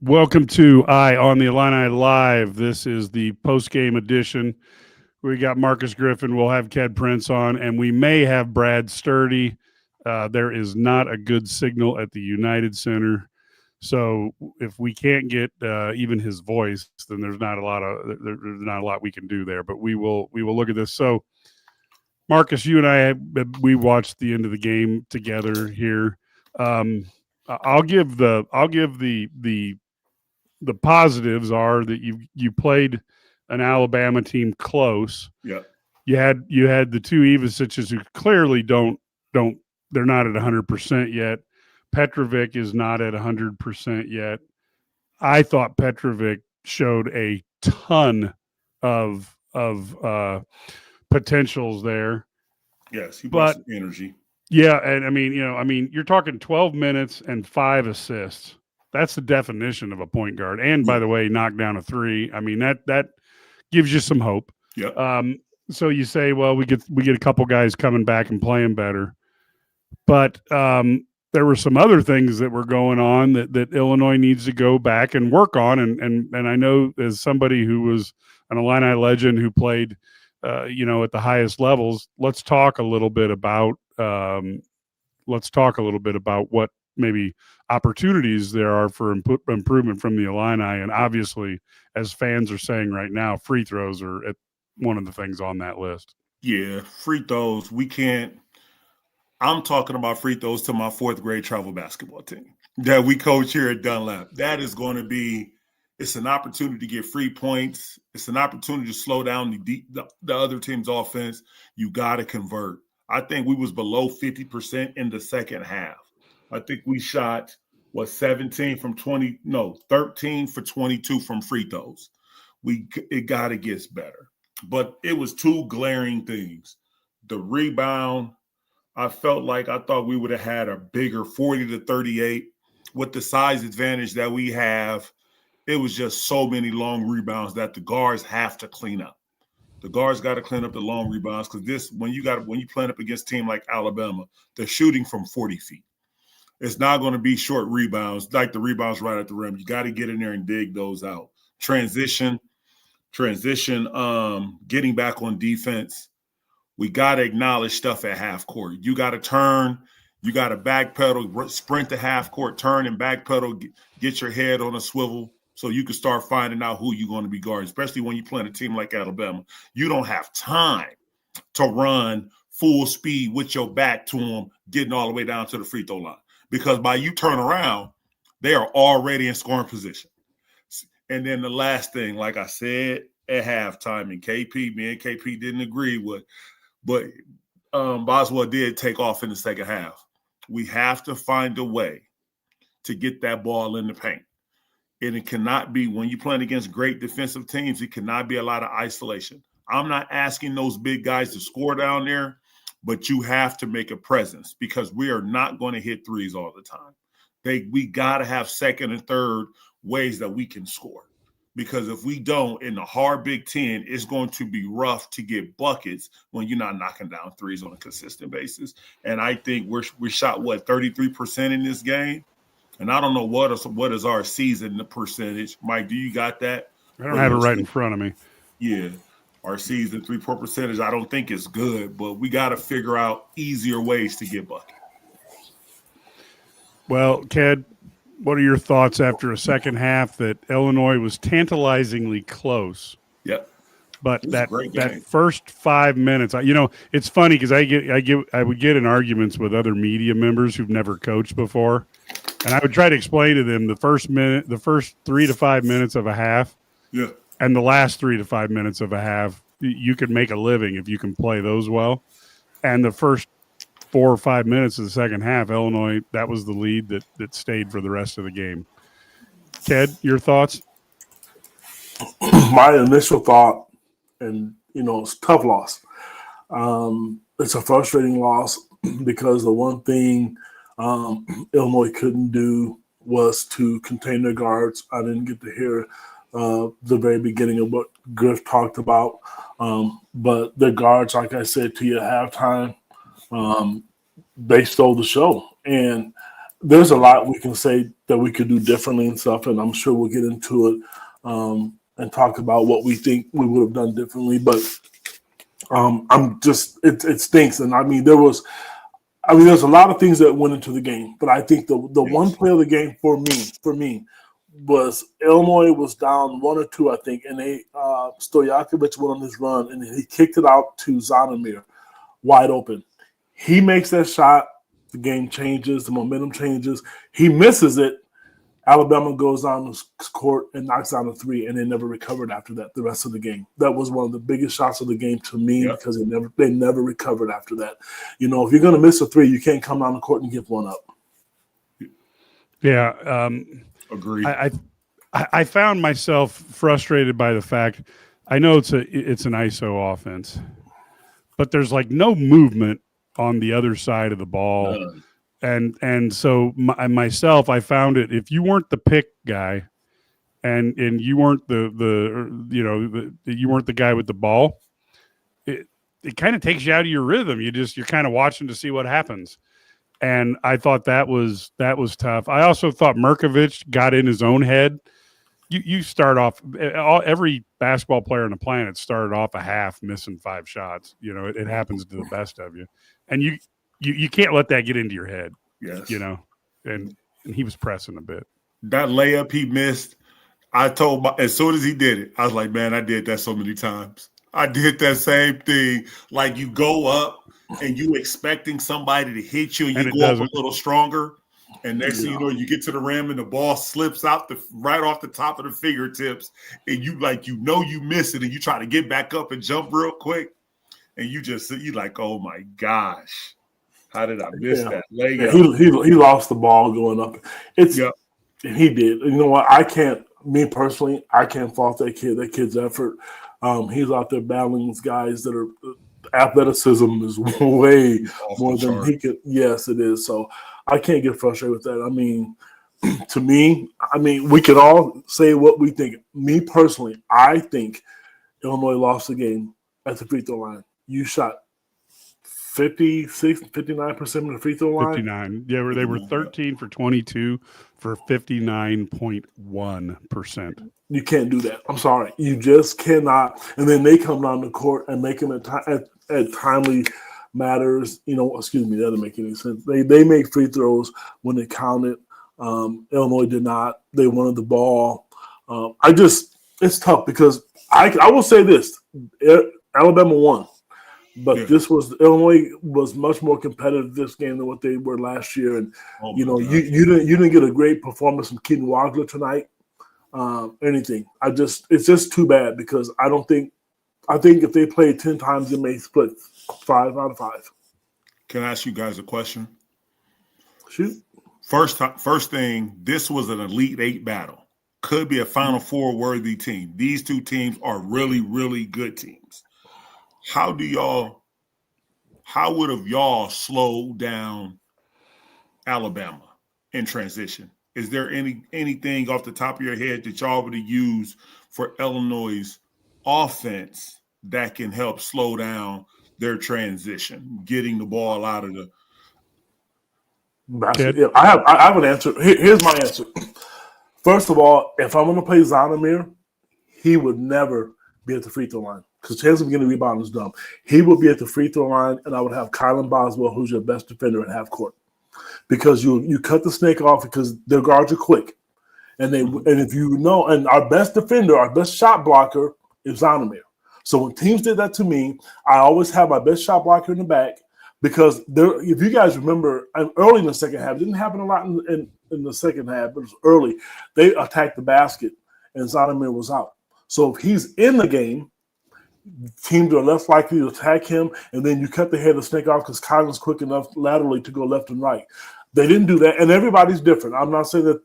Welcome to Eye on the Illini Live. This is the post-game edition. We got Marcus Griffin. We'll have Ked Prince on, and we may have Brad Sturdy. There is not a good signal at the United Center, so if we can't get even his voice, then there's not a lot we can do there. But we will look at this. So, Marcus, you and we watched the end of the game together here. The positives are that you played an Alabama team close. Yeah. You had the two Ivasiches who clearly don't they're not at 100% yet. Petrovic is not at 100% yet. I thought Petrovic showed a ton of potentials there. Yes, he brought some energy. Yeah, and I mean, you're talking 12 minutes and 5 assists. That's the definition of a point guard. And by the way, knocked down a three. I mean, that gives you some hope. Yeah. So you say, well, we get a couple guys coming back and playing better, but there were some other things that were going on that Illinois needs to go back and work on. And I know as somebody who was an Illini legend who played, at the highest levels, let's talk a little bit about what maybe opportunities there are for improvement from the Illini. And obviously, as fans are saying right now, free throws are at one of the things on that list. Yeah, free throws. We can't. I'm talking about free throws to my fourth grade travel basketball team that we coach here at Dunlap. That is going to be. It's an opportunity to get free points. It's an opportunity to slow down the other team's offense. You got to convert. I think we was below 50% in the second half. I think we shot, 13 for 22 from free throws. It got to get better. But it was two glaring things. The rebound, I thought we would have had a bigger 40-38 with the size advantage that we have. It was just so many long rebounds that the guards have to clean up. The guards got to clean up the long rebounds because when you playing up against a team like Alabama, they're shooting from 40 feet. It's not going to be short rebounds like the rebounds right at the rim. You got to get in there and dig those out. Transition, getting back on defense. We got to acknowledge stuff at half court. You got to turn. You got to backpedal, sprint to half court, turn and backpedal, get your head on a swivel so you can start finding out who you're going to be guarding, especially when you're playing a team like Alabama. You don't have time to run full speed with your back to them, getting all the way down to the free throw line. Because by you turn around, they are already in scoring position. And then the last thing, like I said, at halftime, and me and KP didn't agree with, but Boswell did take off in the second half. We have to find a way to get that ball in the paint. And it cannot be, when you're playing against great defensive teams, it cannot be a lot of isolation. I'm not asking those big guys to score down there, but you have to make a presence because we are not going to hit threes all the time. We got to have second and third ways that we can score. Because if we don't, in the hard Big Ten, it's going to be rough to get buckets when you're not knocking down threes on a consistent basis. And I think we shot, 33% in this game? And I don't know what is our season percentage. Mike, do you got that? I don't have it right in front of me. Yeah. Our season three-point percentage, I don't think it's good, but we got to figure out easier ways to get buckets. Well, Ked, what are your thoughts after a second half that Illinois was tantalizingly close? Yep. But that first 5 minutes, it's funny because I would get in arguments with other media members who've never coached before, and I would try to explain to them the first 3 to 5 minutes of a half, and the last 3 to 5 minutes of a half, you could make a living if you can play those well, and the first 4 or 5 minutes of the second half, Illinois, that was the lead that stayed for the rest of the game. Ked, your thoughts? My initial thought, and it's a tough loss. It's a frustrating loss because the one thing Illinois couldn't do was to contain their guards. I didn't get to hear the very beginning of what Griff talked about, but the guards, like I said to you at halftime, they stole the show. And there's a lot we can say that we could do differently and stuff, and I'm sure we'll get into it and talk about what we think we would have done differently. But I'm just it stinks, and I mean there's a lot of things that went into the game, but I think the one play of the game for me was Illinois was down 1 or 2, I think, and Stojakovic went on his run, and he kicked it out to Zonomir wide open. He makes that shot. The game changes. The momentum changes. He misses it. Alabama goes on the court and knocks down a 3, and they never recovered after that the rest of the game. That was one of the biggest shots of the game to me because they never recovered after that. You know, if you're going to miss a 3, you can't come down the court and give one up. Yeah. Agreed. I found myself frustrated by the fact I know it's an ISO offense, but there's like no movement on the other side of the ball. And so myself, I found it, if you weren't the pick guy and you weren't you weren't the guy with the ball, it kind of takes you out of your rhythm. You're kind of watching to see what happens. And I thought that was tough. I also thought Markovic got in his own head. You start off, every basketball player on the planet started off a half missing 5 shots. You know, it happens to the best of you. And you can't let that get into your head. Yes. You know, and he was pressing a bit. That layup he missed, as soon as he did it, I was like, man, I did that so many times. I did that same thing. Like you go up and you expecting somebody to hit you and you go up a little stronger. And next thing you know, you get to the rim and the ball slips out right off the top of the fingertips. And you miss it and you try to get back up and jump real quick. And you like, oh my gosh, how did I miss that layup? Yeah, he lost the ball going up. And he did. You know what? I can't fault that kid. That kid's effort. He's out there battling with guys that are athleticism is way more than he could. Yes, it is. So I can't get frustrated with that. I mean, to me, we could all say what we think. Me personally, I think Illinois lost the game at the free throw line. You shot 59% of the free throw line. 59. Yeah, they were 13 for 22 for 59.1%. You can't do that. I'm sorry. You just cannot. And then they come down the court and make them at timely matters. You know, excuse me, that doesn't make any sense. They make free throws when they count it. Illinois did not. They wanted the ball. It's tough because I will say this. Alabama won. But Illinois was much more competitive this game than what they were last year, and you didn't get a great performance from Keaton Wagler tonight. Anything, it's just too bad because I think if they played 10 times, they may split 5 out of 5. Can I ask you guys a question? Shoot. First thing, this was an Elite 8 battle. Could be a Final Four worthy team. These two teams are really, really good teams. How would have y'all slowed down Alabama in transition? Is there anything off the top of your head that y'all would have used for Illinois' offense that can help slow down their transition, getting the ball out of the? Yeah, I have an answer. Here's my answer. First of all, if I'm going to play Zonomir, he would never be at the free throw line. Because chance of getting a rebound is dumb. He would be at the free throw line, and I would have Kylan Boswell, who's your best defender, at half court. Because you cut the snake off because their guards are quick. And if you know, and our best defender, our best shot blocker is Zonomir. So when teams did that to me, I always have my best shot blocker in the back because if you guys remember, early in the second half, it didn't happen a lot in the second half, but it was early. They attacked the basket, and Zonomir was out. So if he's in the game, teams are less likely to attack him, and then you cut the head of the snake off because Kylan's quick enough laterally to go left and right. They didn't do that, and everybody's different. I'm not saying that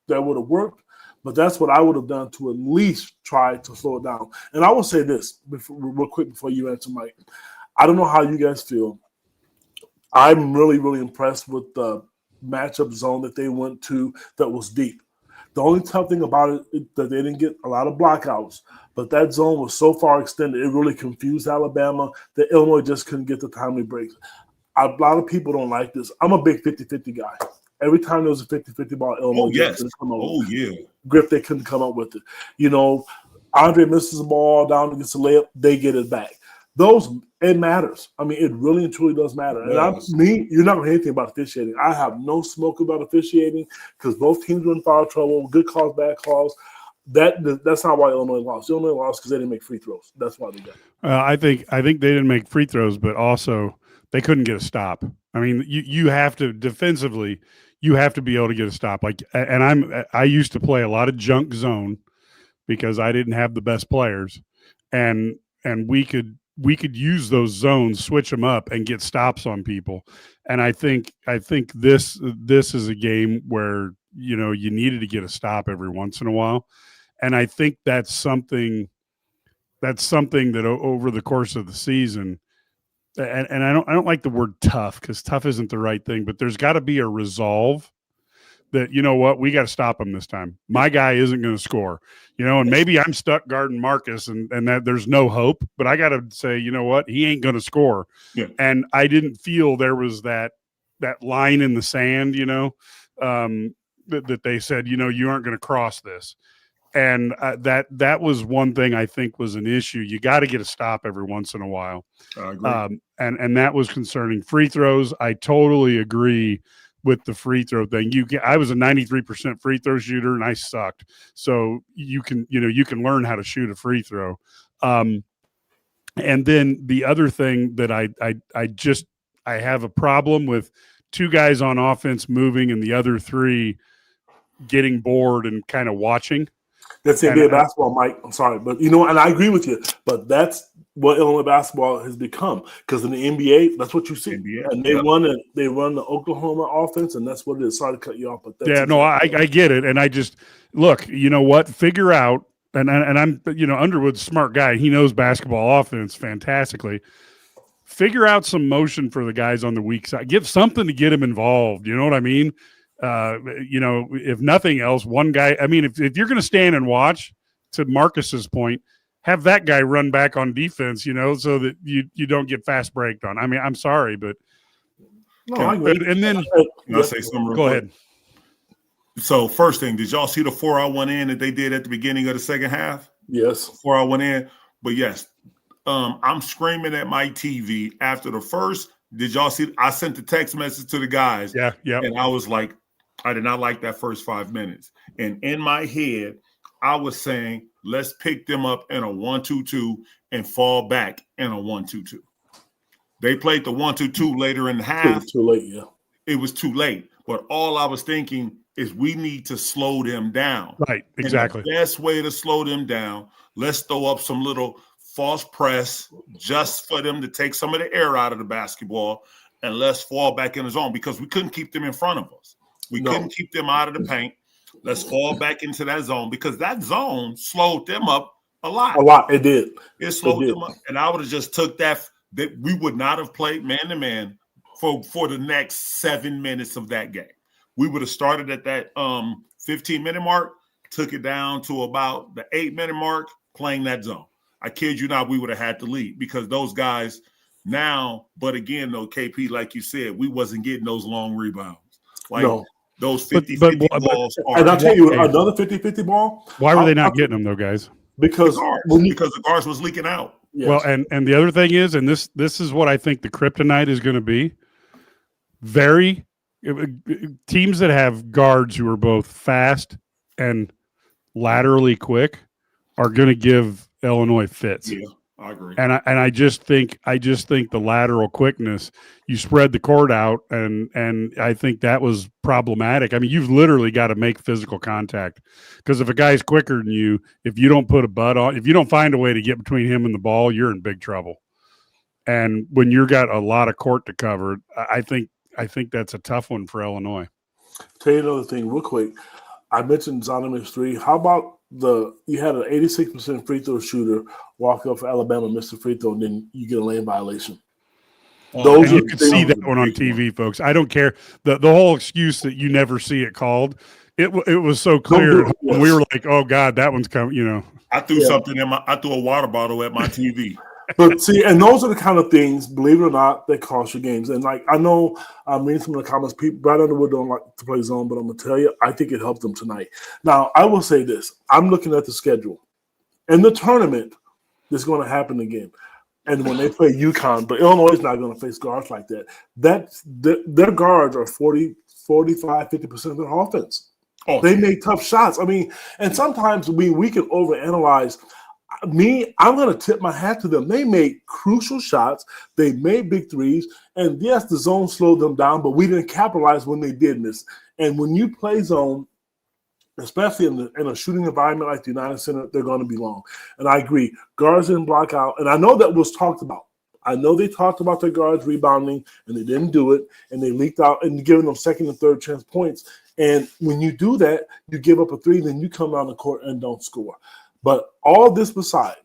would have worked, but that's what I would have done to at least try to slow it down. And I will say this real quick before you answer, Mike. I don't know how you guys feel. I'm really, really impressed with the matchup zone that they went to that was deep. The only tough thing about it is that they didn't get a lot of blockouts, but that zone was so far extended, it really confused Alabama that Illinois just couldn't get the timely breaks. a lot of people don't like this. I'm a big 50-50 guy. Every time there was a 50-50 ball, Illinois couldn't come up with it. Griff, they couldn't come up with it. You know, Andre misses the ball down against the layup, they get it back. It matters. I mean, it really and truly does matter. And you're not going to hear anything about officiating. I have no smoke about officiating because both teams were in foul trouble, good calls, bad calls. That's not why Illinois lost. Illinois lost because they didn't make free throws. That's why they got it. I think they didn't make free throws, but also they couldn't get a stop. I mean, you have to defensively, you have to be able to get a stop. I used to play a lot of junk zone because I didn't have the best players, and we could use those zones, switch them up, and get stops on people. And I think this is a game where you needed to get a stop every once in a while, and I think that's something that over the course of the season. And I don't like the word tough because tough isn't the right thing, but there's got to be a resolve that, we got to stop him this time. My guy isn't going to score, and maybe I'm stuck guarding Marcus and that there's no hope, but I got to say, he ain't going to score. Yeah. And I didn't feel there was that line in the sand, that they said, you aren't going to cross this. And that was one thing I think was an issue. You got to get a stop every once in a while. I agree. And that was concerning. Free throws, I totally agree with the free throw thing. I was a 93% free throw shooter and I sucked. So you can learn how to shoot a free throw. And then the other thing that I have a problem with two guys on offense moving and the other three getting bored and kind of watching. That's NBA basketball, Mike. I'm sorry, but and I agree with you. But that's what Illinois basketball has become. Because in the NBA, that's what you see, and they run the Oklahoma offense, and that's what it is. Sorry to cut you off, but I get it, and I just look. You know what? Figure out, and I'm Underwood's a smart guy. He knows basketball offense fantastically. Figure out some motion for the guys on the weak side. Give something to get them involved. You know what I mean? If nothing else, one guy, I mean, if you're going to stand and watch, to Marcus's point, have that guy run back on defense, so that you don't get fast breaked on. I mean, I'm sorry, but and then can I say something? Go ahead. So first thing, did y'all see the 4-out-1 in that they did at the beginning of the second half? Yes. 4-out-1 in. But yes, I'm screaming at my TV after the first. Did y'all see? I sent the text message to the guys. Yeah. And I was like, I did not like that first 5 minutes. And in my head, I was saying, let's pick them up in a 1-2-2 and fall back in a 1-2-2. They played the 1-2-2 later in the half. It was too late, yeah. It was too late. But all I was thinking is we need to slow them down. Right, exactly. And the best way to slow them down, let's throw up some little false press just for them to take some of the air out of the basketball, and let's fall back in the zone because we couldn't keep them in front of us. We couldn't keep them out of the paint. Let's fall back into that zone because that zone slowed them up a lot. A lot, it did. It slowed them up. And I would have just took that we would not have played man-to-man for the next 7 minutes of that game. We would have started at that 15-minute mark, took it down to about the 8-minute mark, playing that zone. I kid you not, we would have had to lead because those guys now, but again, though, KP, like you said, we wasn't getting those long rrebounds. Those 50-50 balls. And I'll tell you, another 50-50 ball. Why were they not getting them, though, guys? Because the guards was leaking out. Yes. Well, and the other thing is, and this is what I think the kryptonite is going to be, teams that have guards who are both fast and laterally quick are going to give Illinois fits. Yeah, I agree. And I just think the lateral quickness, you spread the court out, and I think that was problematic. I mean, you've literally got to make physical contact because if a guy's quicker than you, if you don't put a butt on, if you don't find a way to get between him and the ball, you're in big trouble. And when you've got a lot of court to cover, I think that's a tough one for Illinois. Tell you another thing real quick. I mentioned Zonderman's 3. How about you had an 86% free throw shooter walk up for Alabama, miss the free throw, and then you get a lane violation. You could see that one on TV, folks. I don't care. The whole excuse that you never see it called, it was so clear. We were like, oh God, that one's coming, I threw something I threw a water bottle at my TV. But see, and those are the kind of things, believe it or not, that cost you games. And like I know I'm reading some of the comments, people Brad Underwood don't like to play zone, but I'm gonna tell you, I think it helped them tonight. Now, I will say this. I'm looking at the schedule. In the tournament, this is gonna happen again. And when they play UConn, but Illinois is not going to face guards like that. Their guards are 40, 45, 50% of their offense. Oh. They make tough shots. I mean, and sometimes we can overanalyze. I'm going to tip my hat to them. They made crucial shots. They made big threes. And yes, the zone slowed them down, but we didn't capitalize when they did this. And when you play zone, especially in a shooting environment like the United Center, they're going to be long. And I agree. Guards didn't block out. And I know that was talked about. I know they talked about their guards rebounding, and they didn't do it. And they leaked out and giving them second and third chance points. And when you do that, you give up a three, then you come down the court and don't score. But all this beside,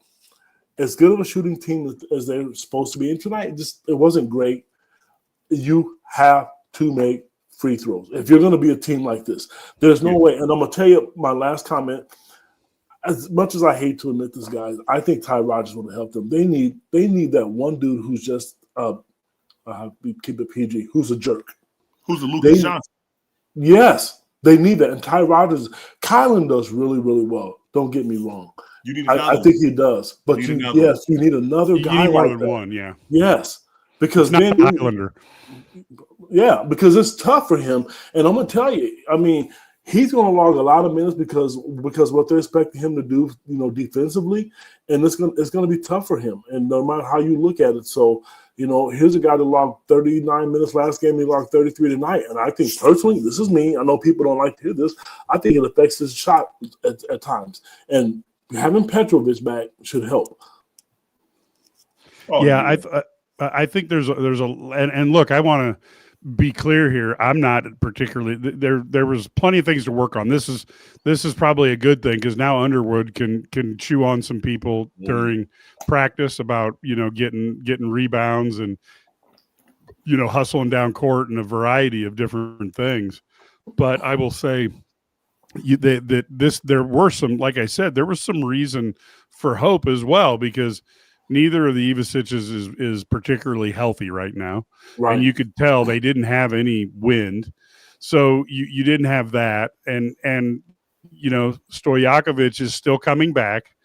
as good of a shooting team as they're supposed to be in tonight, it wasn't great. You have to make free throws. If you're going to be a team like this, there's no way. And I'm going to tell you my last comment. As much as I hate to admit this, guys, I think Ty Rodgers would have helped them. They need that one dude who's just keep it PG, who's a jerk. Who's a Lucas Johnson? Yes, they need that. And Ty Rodgers, Kylan does really, really well. Don't get me wrong. You need I think he does. But you need another guy need more like than that. one, yeah. Yes. Because it's not Highlander. Yeah, because it's tough for him. And I'm going to tell you, I mean, he's going to log a lot of minutes because what they're expecting him to do, defensively, and it's going to be tough for him. And no matter how you look at it, so here's a guy that logged 39 minutes last game. He logged 33 tonight, and I think personally, this is me. I know people don't like to hear this. I think it affects his shot at times, and having Petrovic back should help. Oh, yeah, I think there's and look, I want to be clear here. I'm not particularly there was plenty of things to work on. This is probably a good thing because now Underwood can chew on some people during practice about getting rebounds and hustling down court and a variety of different things. But I will say there were some, like I said, there was some reason for hope as well because neither of the Ivasiches is particularly healthy right now. Right. And you could tell they didn't have any wind. So you didn't have that. And Stojakovic is still coming back.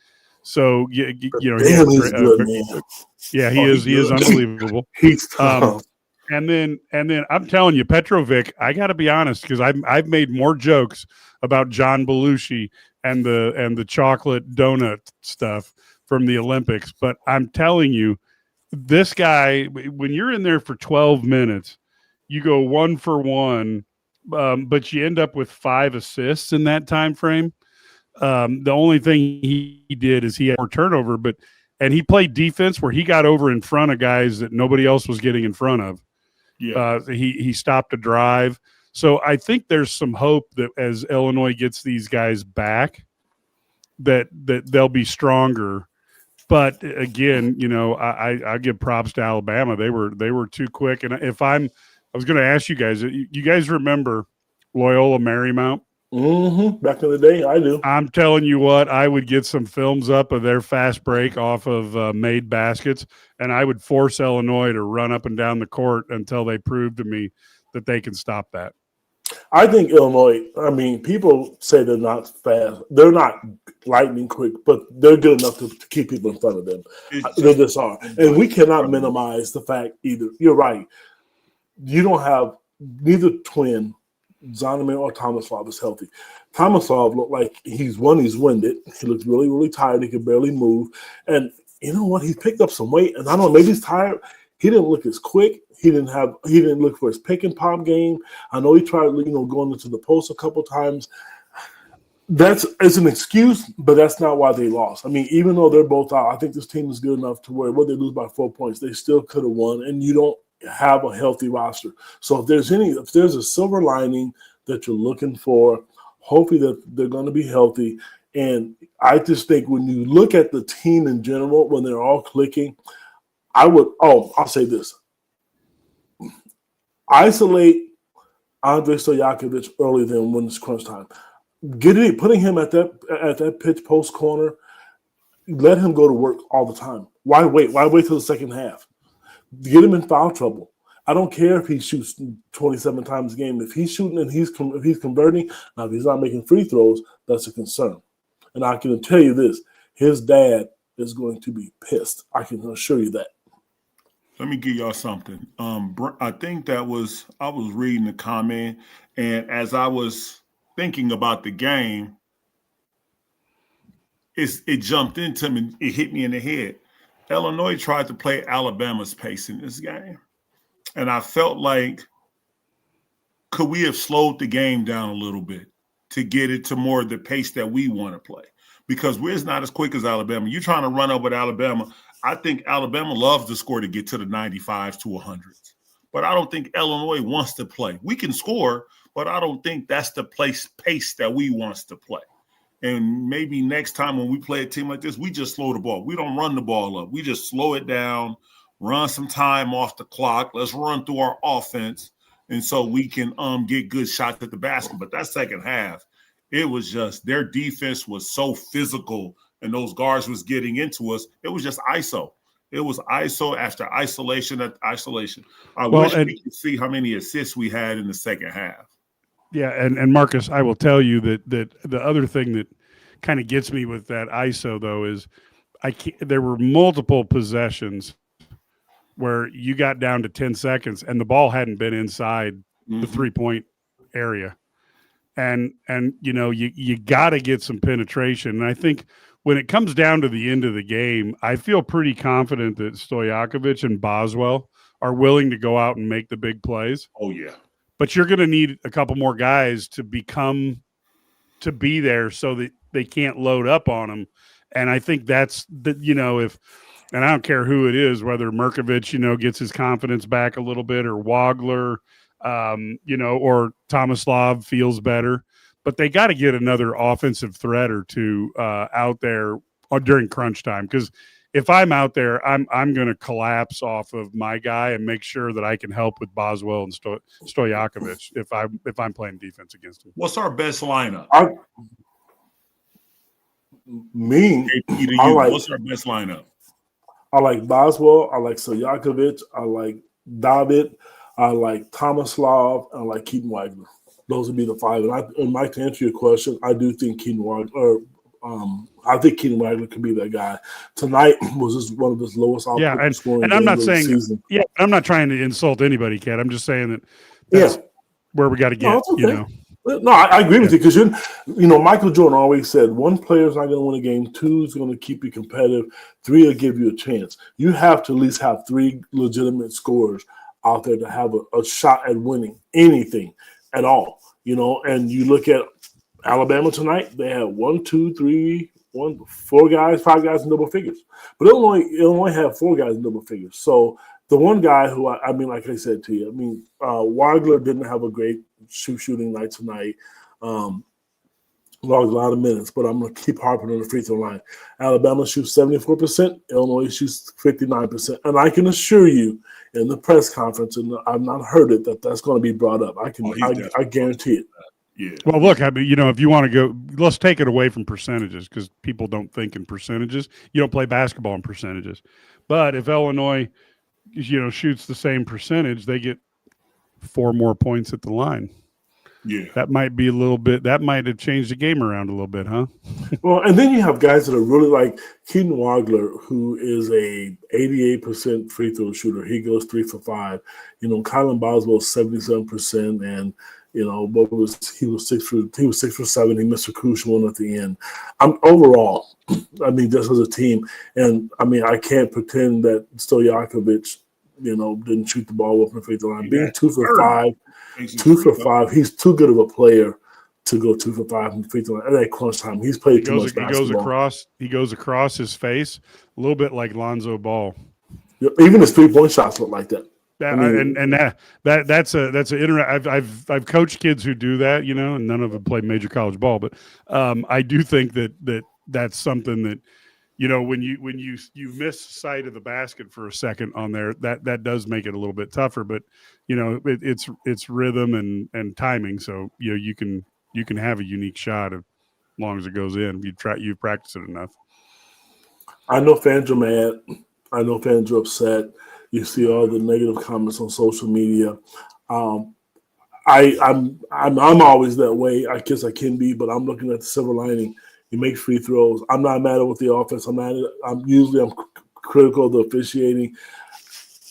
So, he's good, man. Yeah, he is unbelievable. He's tough. And then I'm telling you, Petrovic, I got to be honest, because I've made more jokes about John Belushi and the chocolate donut stuff from the Olympics, but I'm telling you, this guy, when you're in there for 12 minutes, you go 1 for 1, but you end up with 5 assists in that time frame. The only thing he did is he had more turnover, and he played defense where he got over in front of guys that nobody else was getting in front of. Yeah, he stopped a drive. So I think there's some hope that as Illinois gets these guys back, that they'll be stronger. But again, I give props to Alabama. They were too quick. And I was going to ask you guys remember Loyola Marymount? Mm-hmm. Back in the day, I do. I'm telling you what, I would get some films up of their fast break off of made baskets, and I would force Illinois to run up and down the court until they proved to me that they can stop that. I think Illinois, people say they're not fast. They're not lightning quick, but they're good enough to keep people in front of them. They just are. And we cannot minimize the fact either. You're right. You don't have neither twin, Zonovan or Tomislav, is healthy. Tomislav looked like he's winded. He looked really, really tired. He could barely move. And you know what? He picked up some weight. And I don't know, maybe he's tired. He didn't look as quick. He didn't look for his pick and pop game. I know he tried, going into the post a couple times. It's an excuse, but that's not why they lost. Even though they're both out, I think this team is good enough to where they lose by 4 points, they still could have won. And you don't have a healthy roster. So if there's a silver lining that you're looking for, hopefully that they're going to be healthy. And I just think when you look at the team in general, when they're all clicking, I'll say this. Isolate Andrei Stojakovic early then when it's crunch time. Putting him at that pitch post corner let him go to work all the time. Why wait? Why wait till the second half? Get him in foul trouble. I don't care if he shoots 27 times a game. If he's shooting and if he's converting, now if he's not making free throws, that's a concern. And I can tell you this: his dad is going to be pissed. I can assure you that. Let me give y'all something. I think I was reading the comment, and as I was thinking about the game, it jumped into me. It hit me in the head. Illinois tried to play Alabama's pace in this game, and I felt like, could we have slowed the game down a little bit to get it to more of the pace that we want to play? Because we're not as quick as Alabama. You're trying to run up with Alabama. I think Alabama loves to score to get to the 95s to 100s. But I don't think Illinois wants to play. We can score, but I don't think that's the pace that we wants to play. And maybe next time when we play a team like this, we just slow the ball. We don't run the ball up. We just slow it down, run some time off the clock. Let's run through our offense. And so we can get good shots at the basket. But that second half, it was just their defense was so physical and those guards was getting into us. It was just ISO. It was ISO after isolation after isolation. I wish we could see how many assists we had in the second half. Yeah, and Marcus, I will tell you that the other thing that kind of gets me with that ISO, though, is there were multiple possessions where you got down to 10 seconds and the ball hadn't been inside the 3-point area. And you know, you got to get some penetration. And I think when it comes down to the end of the game, I feel pretty confident that Stojakovic and Boswell are willing to go out and make the big plays. Oh, yeah. But you're going to need a couple more guys to be there so that they can't load up on them. And I think that's the, you know, and I don't care who it is, whether Merkovich, you know, gets his confidence back a little bit, or Wagler, you know, or Tomislav feels better, but they got to get another offensive threat or two out there during crunch time. Because if I'm out there, I'm going to collapse off of my guy and make sure that I can help with Boswell and Stojakovic if I'm playing defense against him. What's our best lineup? What's our best lineup? I like Boswell. I like Stojakovic. I like David. I like Tomislav. I like Keaton Wagner. Those would be the five. And Mike, to answer your question, I do think Keaton Wagner. I think Ked Marcus could be that guy. Tonight was just one of his lowest output scoring. And I'm not saying, season. Yeah, I'm not trying to insult anybody, Ked. I'm just saying that's where we got to get. No, okay. You know. No, I agree with you because you know Michael Jordan always said one player's not going to win a game, two is going to keep you competitive, three will give you a chance. You have to at least have three legitimate scorers out there to have a shot at winning anything at all. You know, and you look at Alabama tonight, they had 4 guys, 5 guys in double figures. But Illinois had 4 guys in double figures. So the one guy who, I mean, like I said to you, Wagler didn't have a great shooting night tonight. Lost a lot of minutes, but I'm going to keep harping on the free throw line. Alabama shoots 74%, Illinois shoots 59%. And I can assure you in the press conference, and I've not heard it, that's going to be brought up. I guarantee it. Yeah. Well, look, I mean, you know, if you want to go, let's take it away from percentages because people don't think in percentages. You don't play basketball in percentages. But if Illinois, you know, shoots the same percentage, they get 4 more points at the line. Yeah. That might be that might have changed the game around a little bit, huh? Well, and then you have guys that are really like Keaton Wagler, who is a 88% free throw shooter. He goes 3 for 5. You know, Kylan Boswell 77%, and you know, he was 6 for 7. He missed a crucial one at the end. Overall, I mean, just as a team, and I mean, I can't pretend that Stojakovic, you know, didn't shoot the ball up in the free throw line. Being 2 for 5, 2 for 5, he's too good of a player to go 2 for 5 in the free throw line. At that crunch time, he's played too much basketball. He goes across his face a little bit like Lonzo Ball. Even his 3-point shots look like that. That's I've coached kids who do that, you know, and none of them play major college ball, but I do think that's something that, you know, when you miss sight of the basket for a second on there, that does make it a little bit tougher, but you know, it's rhythm and timing, so you know, you can have a unique shot as long as it goes in. You practice it enough. I know fans are mad. I know fans are upset. You see all the negative comments on social media. I'm always that way. I guess I can be, but I'm looking at the silver lining. He makes free throws. I'm not mad with the offense. I'm critical of the officiating.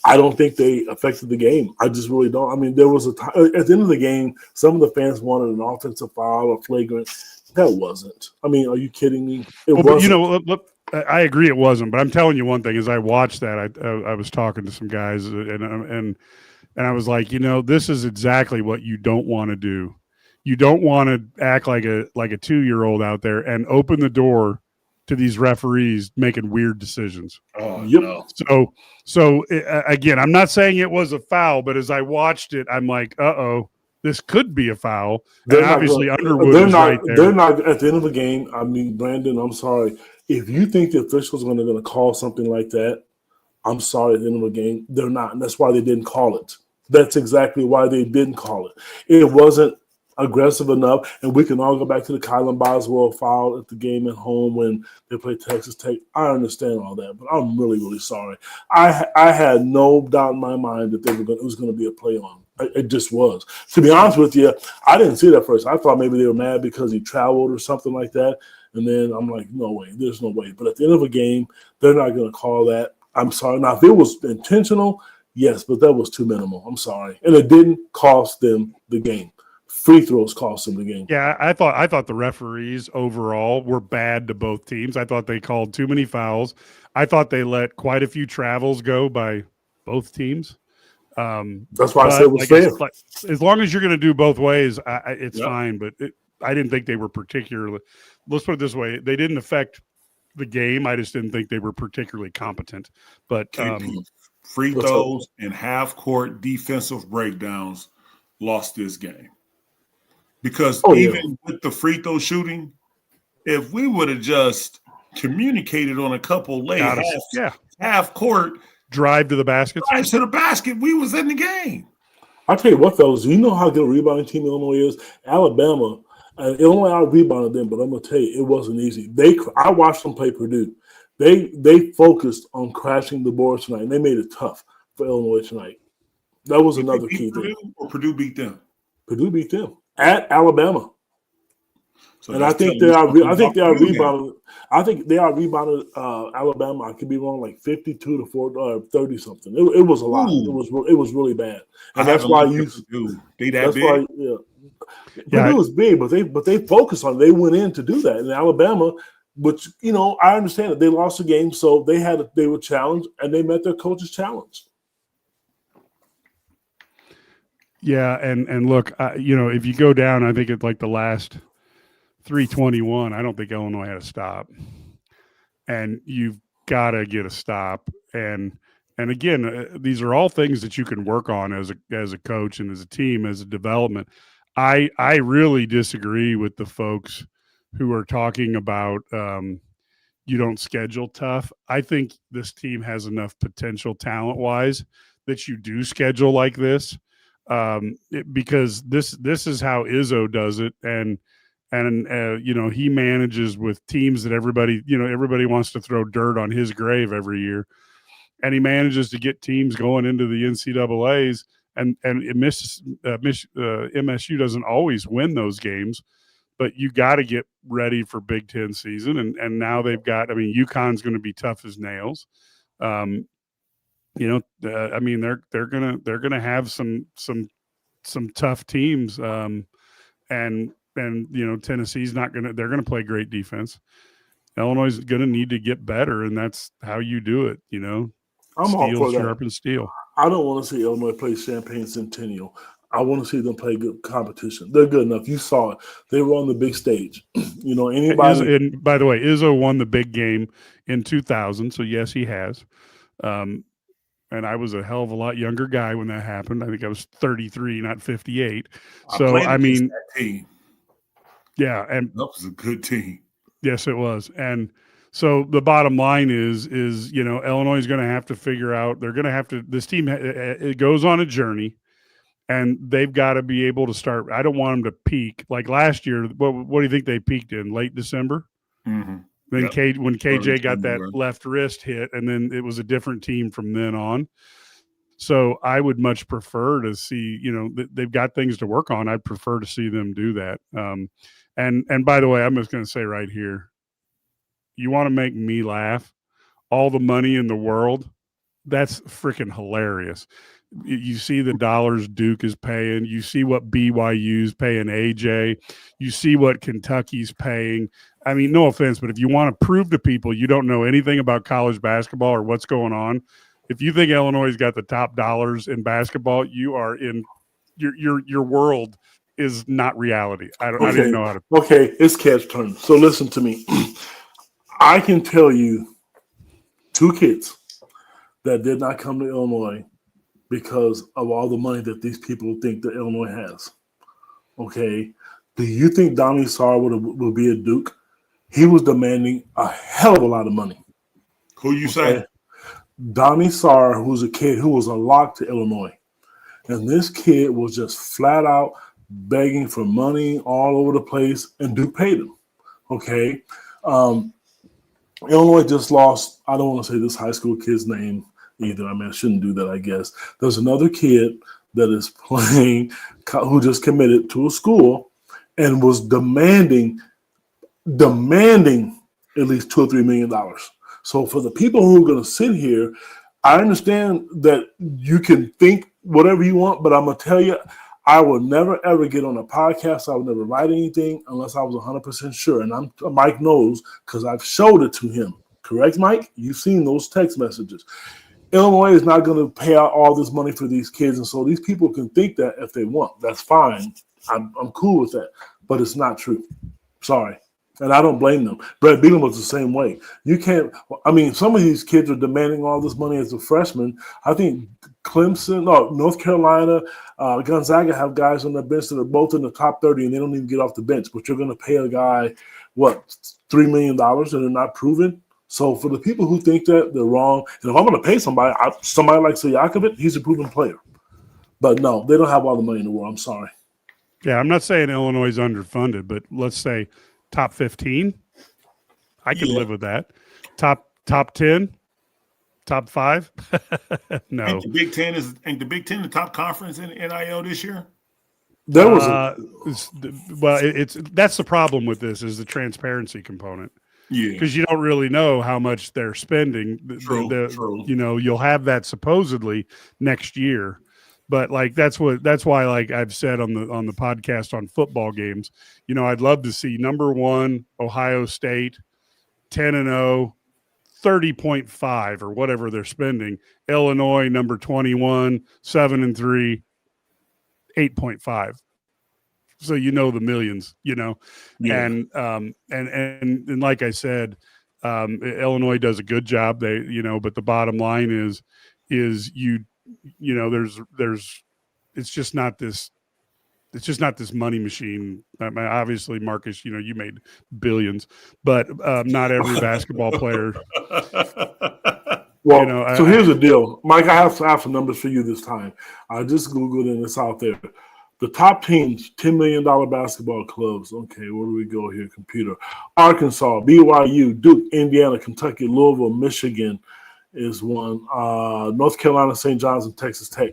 I don't think they affected the game. I just really don't. I mean, there was a time at the end of the game, some of the fans wanted an offensive foul or flagrant. That wasn't. I mean, are you kidding me? It wasn't. But, you know, look, I agree it wasn't. But I'm telling you one thing: as I watched that, I was talking to some guys, and I was like, you know, this is exactly what you don't want to do. You don't want to act like a 2-year-old out there and open the door to these referees making weird decisions. Oh, yep. no. So again, I'm not saying it was a foul, but as I watched it, I'm like, this could be a foul. And obviously Underwood was right there. They're not at the end of the game. I mean, Brandon, I'm sorry. If you think the officials are going to call something like that, I'm sorry, at the end of the game, they're not. And that's why they didn't call it. That's exactly why they didn't call it. It wasn't aggressive enough. And we can all go back to the Kylan Boswell foul at the game at home when they played Texas Tech. I understand all that, but I'm really, really sorry. I had no doubt in my mind that it was going to be a play on. It just was. To be honest with you, I didn't see that first. I thought maybe they were mad because he traveled or something like that. And then I'm like, no way. There's no way. But at the end of a game, they're not going to call that. I'm sorry. Now, if it was intentional, yes, but that was too minimal. I'm sorry. And it didn't cost them the game. Free throws cost them the game. Yeah, I thought the referees overall were bad to both teams. I thought they called too many fouls. I thought they let quite a few travels go by both teams. That's why I said it was fair. As long as you're going to do both ways, it's fine. But I didn't think they were particularly – let's put it this way. They didn't affect the game. I just didn't think they were particularly competent. But free throws and half-court defensive breakdowns lost this game. Because even with the free throw shooting, if we would have just communicated on a couple late half court drive to the basket, we was in the game. I'll tell you what, fellas, you know how good a rebounding team Illinois is? Alabama, and Illinois out-rebounded them, but I'm going to tell you, it wasn't easy. I watched them play Purdue. They focused on crashing the boards tonight, and they made it tough for Illinois tonight. That was another key thing. Or Purdue beat them? Purdue beat them at Alabama. So and I think they are rebounded. I think they are rebounded Alabama. I could be wrong, like 52 to 30 something. It was a lot. Ooh. It was really bad, and that's why Purdue was big, but they focused on it. They went in to do that. And Alabama, which I understand that they lost the game, so they were challenged and they met their coach's challenge. Yeah, and look, if you go down, I think it's like the last 3:21. I don't think Illinois had a stop, and you've got to get a stop. And again, these are all things that you can work on as a coach and as a team, as a development. I really disagree with the folks who are talking about you don't schedule tough. I think this team has enough potential talent-wise that you do schedule like this. Because this is how Izzo does it, and he manages with teams that everybody wants to throw dirt on his grave every year, and he manages to get teams going into the NCAAs, and MSU doesn't always win those games, but you got to get ready for Big Ten season, and now they've got. I mean, UConn's going to be tough as nails. They're gonna have some tough teams, and Tennessee's not gonna. They're gonna play great defense. Illinois is gonna need to get better, and that's how you do it. I'm all for that. Sharpen steel. I don't want to see Illinois play Champaign Centennial. I want to see them play good competition. They're good enough. You saw it. They were on the big stage. Anybody. And by the way, Izzo won the big game in 2000. So yes, he has. And I was a hell of a lot younger guy when that happened. I think I was 33, not 58. So, I mean, that team. Yeah. And that was a good team. Yes, it was. And so the bottom line is Illinois is going to have to figure out, this team, it goes on a journey, and they've got to be able to start. I don't want them to peak. Like last year, what do you think they peaked in? Late December? Mm-hmm. Then when KJ got that January. left wrist hit, and then it was a different team from then on. So I would much prefer to see, they've got things to work on. I'd prefer to see them do that. And by the way, I'm just going to say right here, you want to make me laugh? All the money in the world, that's freaking hilarious. You see the dollars Duke is paying. You see what BYU's paying AJ. You see what Kentucky's paying. I mean, no offense, but if you want to prove to people you don't know anything about college basketball or what's going on, if you think Illinois got the top dollars in basketball, you are in your world is not reality. I didn't know how to. Okay, it's Ked's turn. So listen to me. I can tell you 2 kids that did not come to Illinois because of all the money that these people think that Illinois has. Okay, do you think Donnie Sarr would be a Duke? He was demanding a hell of a lot of money. Who you say? Donnie Sarr, who's a kid who was a lock to Illinois. And this kid was just flat out begging for money all over the place, and Duke paid him. Okay. Illinois just lost, I don't want to say this high school kid's name either. I mean, I shouldn't do that, I guess. There's another kid that is playing who just committed to a school and was demanding at least $2 or $3 million. So for the people who are going to sit here, I understand that you can think whatever you want, but I'm going to tell you, I will never, ever get on a podcast. I would never write anything unless I was 100% sure. And Mike knows because I've showed it to him. Correct, Mike? You've seen those text messages. Illinois is not going to pay out all this money for these kids. And so these people can think that if they want. That's fine. I'm cool with that. But it's not true. Sorry. And I don't blame them. Brett Bielema was the same way. You can't – I mean, some of these kids are demanding all this money as a freshman. I think Clemson, North Carolina, Gonzaga have guys on the bench that are both in the top 30 and they don't even get off the bench. But you're going to pay a guy, $3 million and they're not proven? So for the people who think that, they're wrong. And if I'm going to pay somebody like Sijakovic, he's a proven player. But no, they don't have all the money in the world. I'm sorry. Yeah, I'm not saying Illinois is underfunded, but let's say – top 15, I can live with that. Top 10, top 5, no. Ain't the Big Ten the top conference in NIL this year? There was that's the problem with this is the transparency component. Yeah, because you don't really know how much they're spending. True. You'll have that supposedly next year. But that's why I've said on the podcast on football games, I'd love to see number 1 Ohio State 10-0, 30.5 or whatever they're spending. Illinois number 21 7-3, 8.5. So the millions, Yeah. And like I said, Illinois does a good job. They but the bottom line is there's it's just not this money machine. Obviously, Marcus, you made billions, but not every basketball player. Well, so here's the deal, Mike. I have some numbers for you this time. I just Googled and it's out there. The top teams, $10 million basketball clubs. Okay, where do we go here? Computer. Arkansas, BYU, Duke, Indiana, Kentucky, Louisville, Michigan is one. North Carolina, St. John's, and Texas Tech.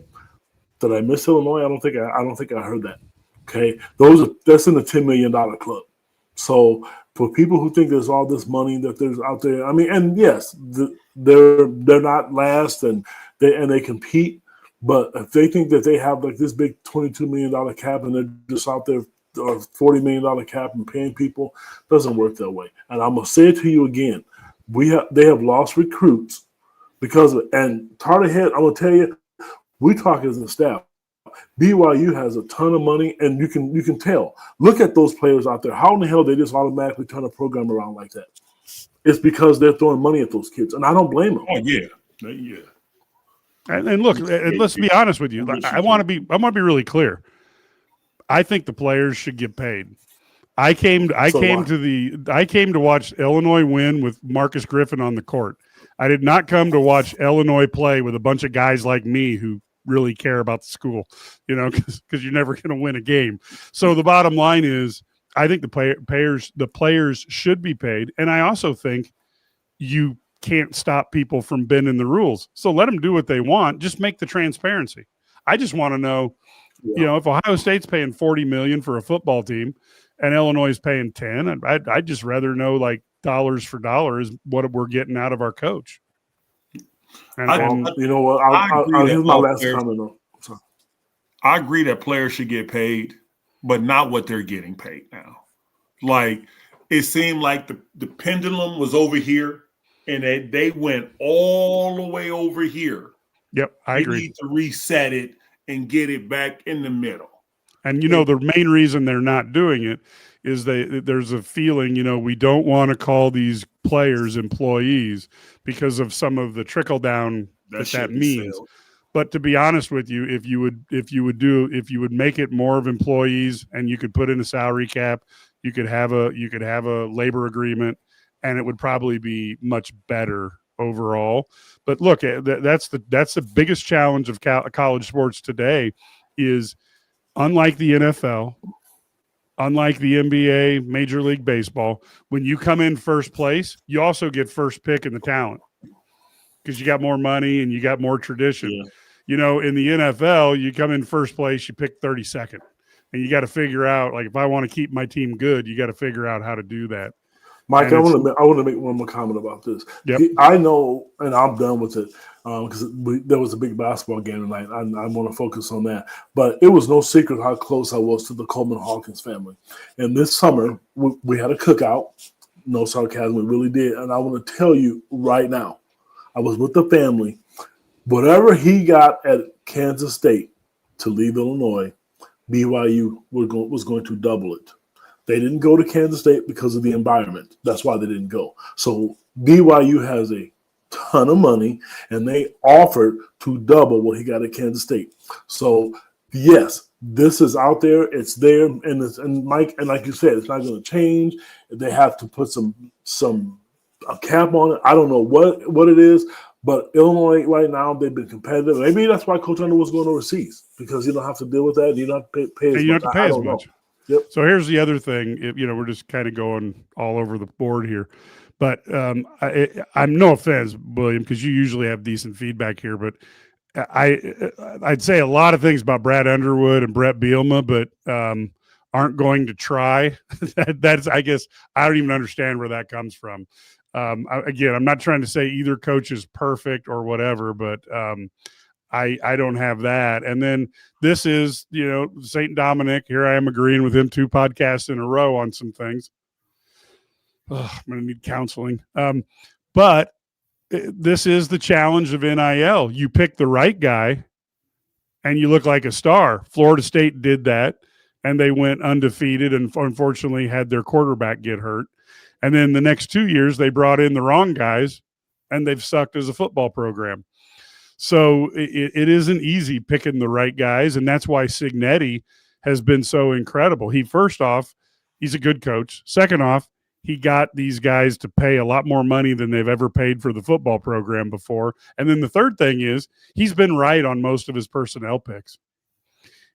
Did I miss Illinois? I don't think I heard that. Okay, that's in the $10 million club. So for people who think there's all this money that there's out there, I mean, and yes, they're not last and they compete, but if they think that they have this big $22 million cap and they're just out there or $40 million cap and paying people, doesn't work that way. And I'm gonna say it to you again: they have lost recruits. Because and Tarter Head, I'm gonna tell you, we talk as a staff. BYU has a ton of money, and you can tell. Look at those players out there. How in the hell they just automatically turn a program around like that? It's because they're throwing money at those kids, and I don't blame them. Oh yeah. And look, let's be honest with you. I want to be really clear. I think the players should get paid. I came to watch Illinois win with Marcus Griffin on the court. I did not come to watch Illinois play with a bunch of guys like me who really care about the school, because you're never going to win a game. So the bottom line is I think the players should be paid. And I also think you can't stop people from bending the rules. So let them do what they want. Just make the transparency. I just want to know, if Ohio State's paying $40 million for a football team and Illinois is paying 10, I'd just rather know, like, dollars for dollars what we're getting out of our coach. And you know what? I'll here's my last comment. I agree that players should get paid, but not what they're getting paid now. Like, it seemed like the pendulum was over here, and they went all the way over here. Yep, I agree. They need to reset it and get it back in the middle. And, the main reason they're not doing it is there's a feeling, we don't want to call these players employees because of some of the trickle down that means. Sale. But to be honest with you, if you would make it more of employees and you could put in a salary cap, you could have a labor agreement, and it would probably be much better overall. But look, that's the biggest challenge of college sports today is, unlike the NFL, unlike the NBA, Major League Baseball, when you come in first place, you also get first pick in the talent because you got more money and you got more tradition. Yeah. In the NFL, you come in first place, you pick 32nd, and you got to figure out, like, if I want to keep my team good, you got to figure out how to do that. Mike, I want to make one more comment about this. Yep. I know, and I'm done with it because there was a big basketball game tonight. I want to focus on that. But it was no secret how close I was to the Coleman Hawkins family. And this summer, we had a cookout. No sarcasm, we really did. And I want to tell you right now, I was with the family. Whatever he got at Kansas State to leave Illinois, BYU was going to double it. They didn't go to Kansas State because of the environment. That's why they didn't go. So BYU has a ton of money, and they offered to double what he got at Kansas State. So, yes, this is out there. It's there. And Mike, and like you said, it's not going to change. They have to put a cap on it. I don't know what it is. But Illinois right now, they've been competitive. Maybe that's why Coach Underwood was going overseas, because you don't have to deal with that. You don't have to pay as much. You don't have to pay as much. Yep. So here's the other thing. We're just kind of going all over the board here. But I'm no offense, William, because you usually have decent feedback here. But I'd say a lot of things about Brad Underwood and Brett Bielema, but aren't going to try. That's, I guess, I don't even understand where that comes from. Again, I'm not trying to say either coach is perfect or whatever, but I don't have that. And then this is, St. Dominic. Here I am agreeing with him 2 podcasts in a row on some things. I'm going to need counseling. But this is the challenge of NIL. You pick the right guy and you look like a star. Florida State did that, and they went undefeated and unfortunately had their quarterback get hurt. And then the next 2 years, they brought in the wrong guys, and they've sucked as a football program. So it isn't easy picking the right guys, and that's why Signetti has been so incredible. First off, he's a good coach. Second off, he got these guys to pay a lot more money than they've ever paid for the football program before. And then the third thing is he's been right on most of his personnel picks.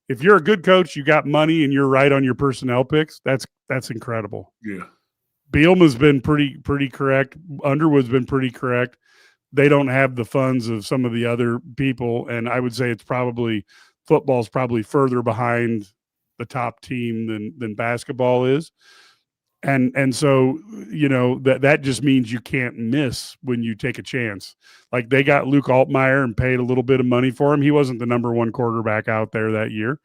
If you're a good coach, you got money, and you're right on your personnel picks, that's incredible. Yeah. Bielema's been pretty correct. Underwood's been pretty correct. They don't have the funds of some of the other people, and I would say football's probably further behind the top team than basketball is. And so, that just means you can't miss when you take a chance. Like, they got Luke Altmaier and paid a little bit of money for him. He wasn't the number 1 quarterback out there that year,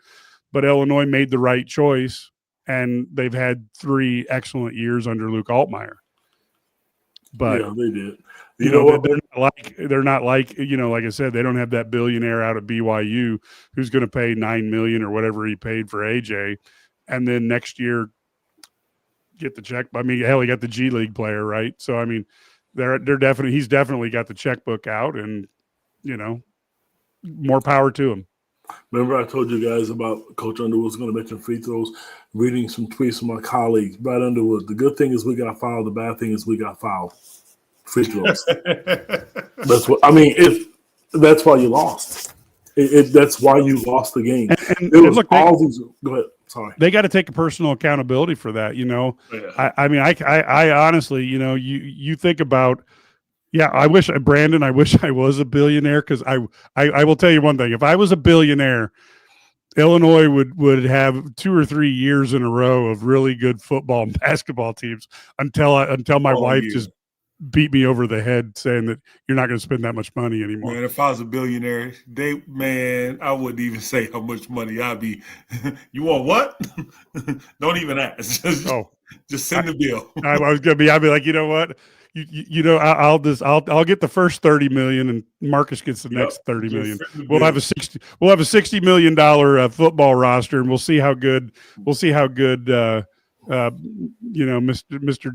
but Illinois made the right choice. And they've had 3 excellent years under Luke Altmaier. But yeah, they did. They're not like like I said, they don't have that billionaire out of BYU who's going to pay $9 million or whatever he paid for AJ, and then next year get the check. I mean, hell, he got the G League player, right? So I mean, he's definitely got the checkbook out, and more power to him. Remember, I told you guys about Coach Underwood was going to mention free throws. Reading some tweets from my colleagues, Brad Underwood. The good thing is we got fouled. The bad thing is we got fouled. Free throws. That's what I mean. That's why you lost. That's why you lost the game. And look, all these. Go ahead. Sorry. They got to take a personal accountability for that. Yeah. I honestly, you think about, I wish I was a billionaire, because I will tell you one thing. If I was a billionaire, Illinois would have 2 or 3 years in a row of really good football and basketball teams until my wife just beat me over the head saying that you're not going to spend that much money anymore. Man, if I was a billionaire, I wouldn't even say how much money I'd be. You want what? Don't even ask. Just send the bill. I'd be like, you know what? I'll get the first 30 million, and Marcus gets the next 30 million. We'll have a $60 million football roster, and we'll see how good Mr.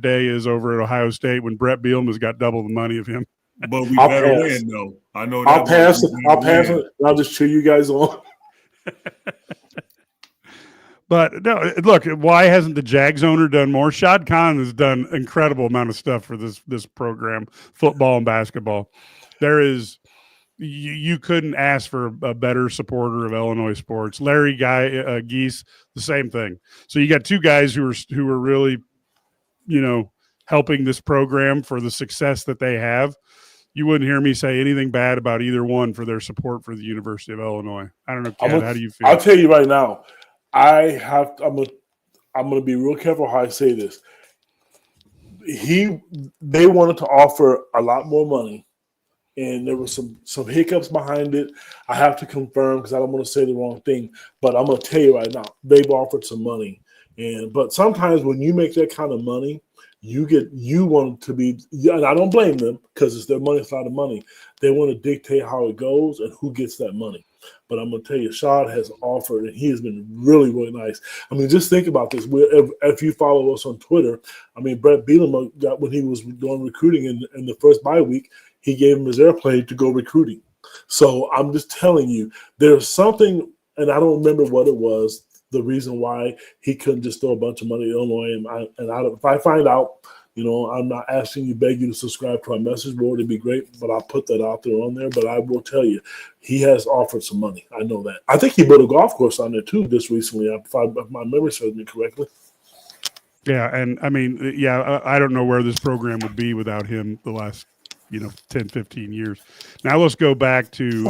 Day is over at Ohio State when Brett Bielema's got double the money of him. But we better win, though. I know that. I'll pass it. I'll just cheer you guys on. But no, look, why hasn't the Jags owner done more? Shad Khan has done an incredible amount of stuff for this program, football and basketball. You couldn't ask for a better supporter of Illinois sports. Larry Geese, the same thing. So you got two guys who are really, helping this program for the success that they have. You wouldn't hear me say anything bad about either one for their support for the University of Illinois. I don't know, Ked, how do you feel? I'll tell you right now. I'm gonna be real careful how I say this. They wanted to offer a lot more money, and there was some hiccups behind it. I have to confirm because I don't want to say the wrong thing, but I'm gonna tell you right now, they've offered some money. But sometimes when you make that kind of money, you want to be, and I don't blame them because it's their money, it's not the money. They want to dictate how it goes and who gets that money. But I'm going to tell you, Shad has offered, and he has been really, really nice. I mean, just think about this. If you follow us on Twitter, I mean, Brett Bielema got, when he was doing recruiting in the first bye week, he gave him his airplane to go recruiting. So I'm just telling you, there's something, and I don't remember what it was, the reason why he couldn't just throw a bunch of money at Illinois. If I find out, I'm not asking you, beg you to subscribe to our message board. It'd be great, but I'll put that out there on there. But I will tell you, he has offered some money. I know that. I think he built a golf course on there too just recently, if my memory serves me correctly. Yeah, and I mean, I don't know where this program would be without him the last, 10, 15 years. Now let's go back to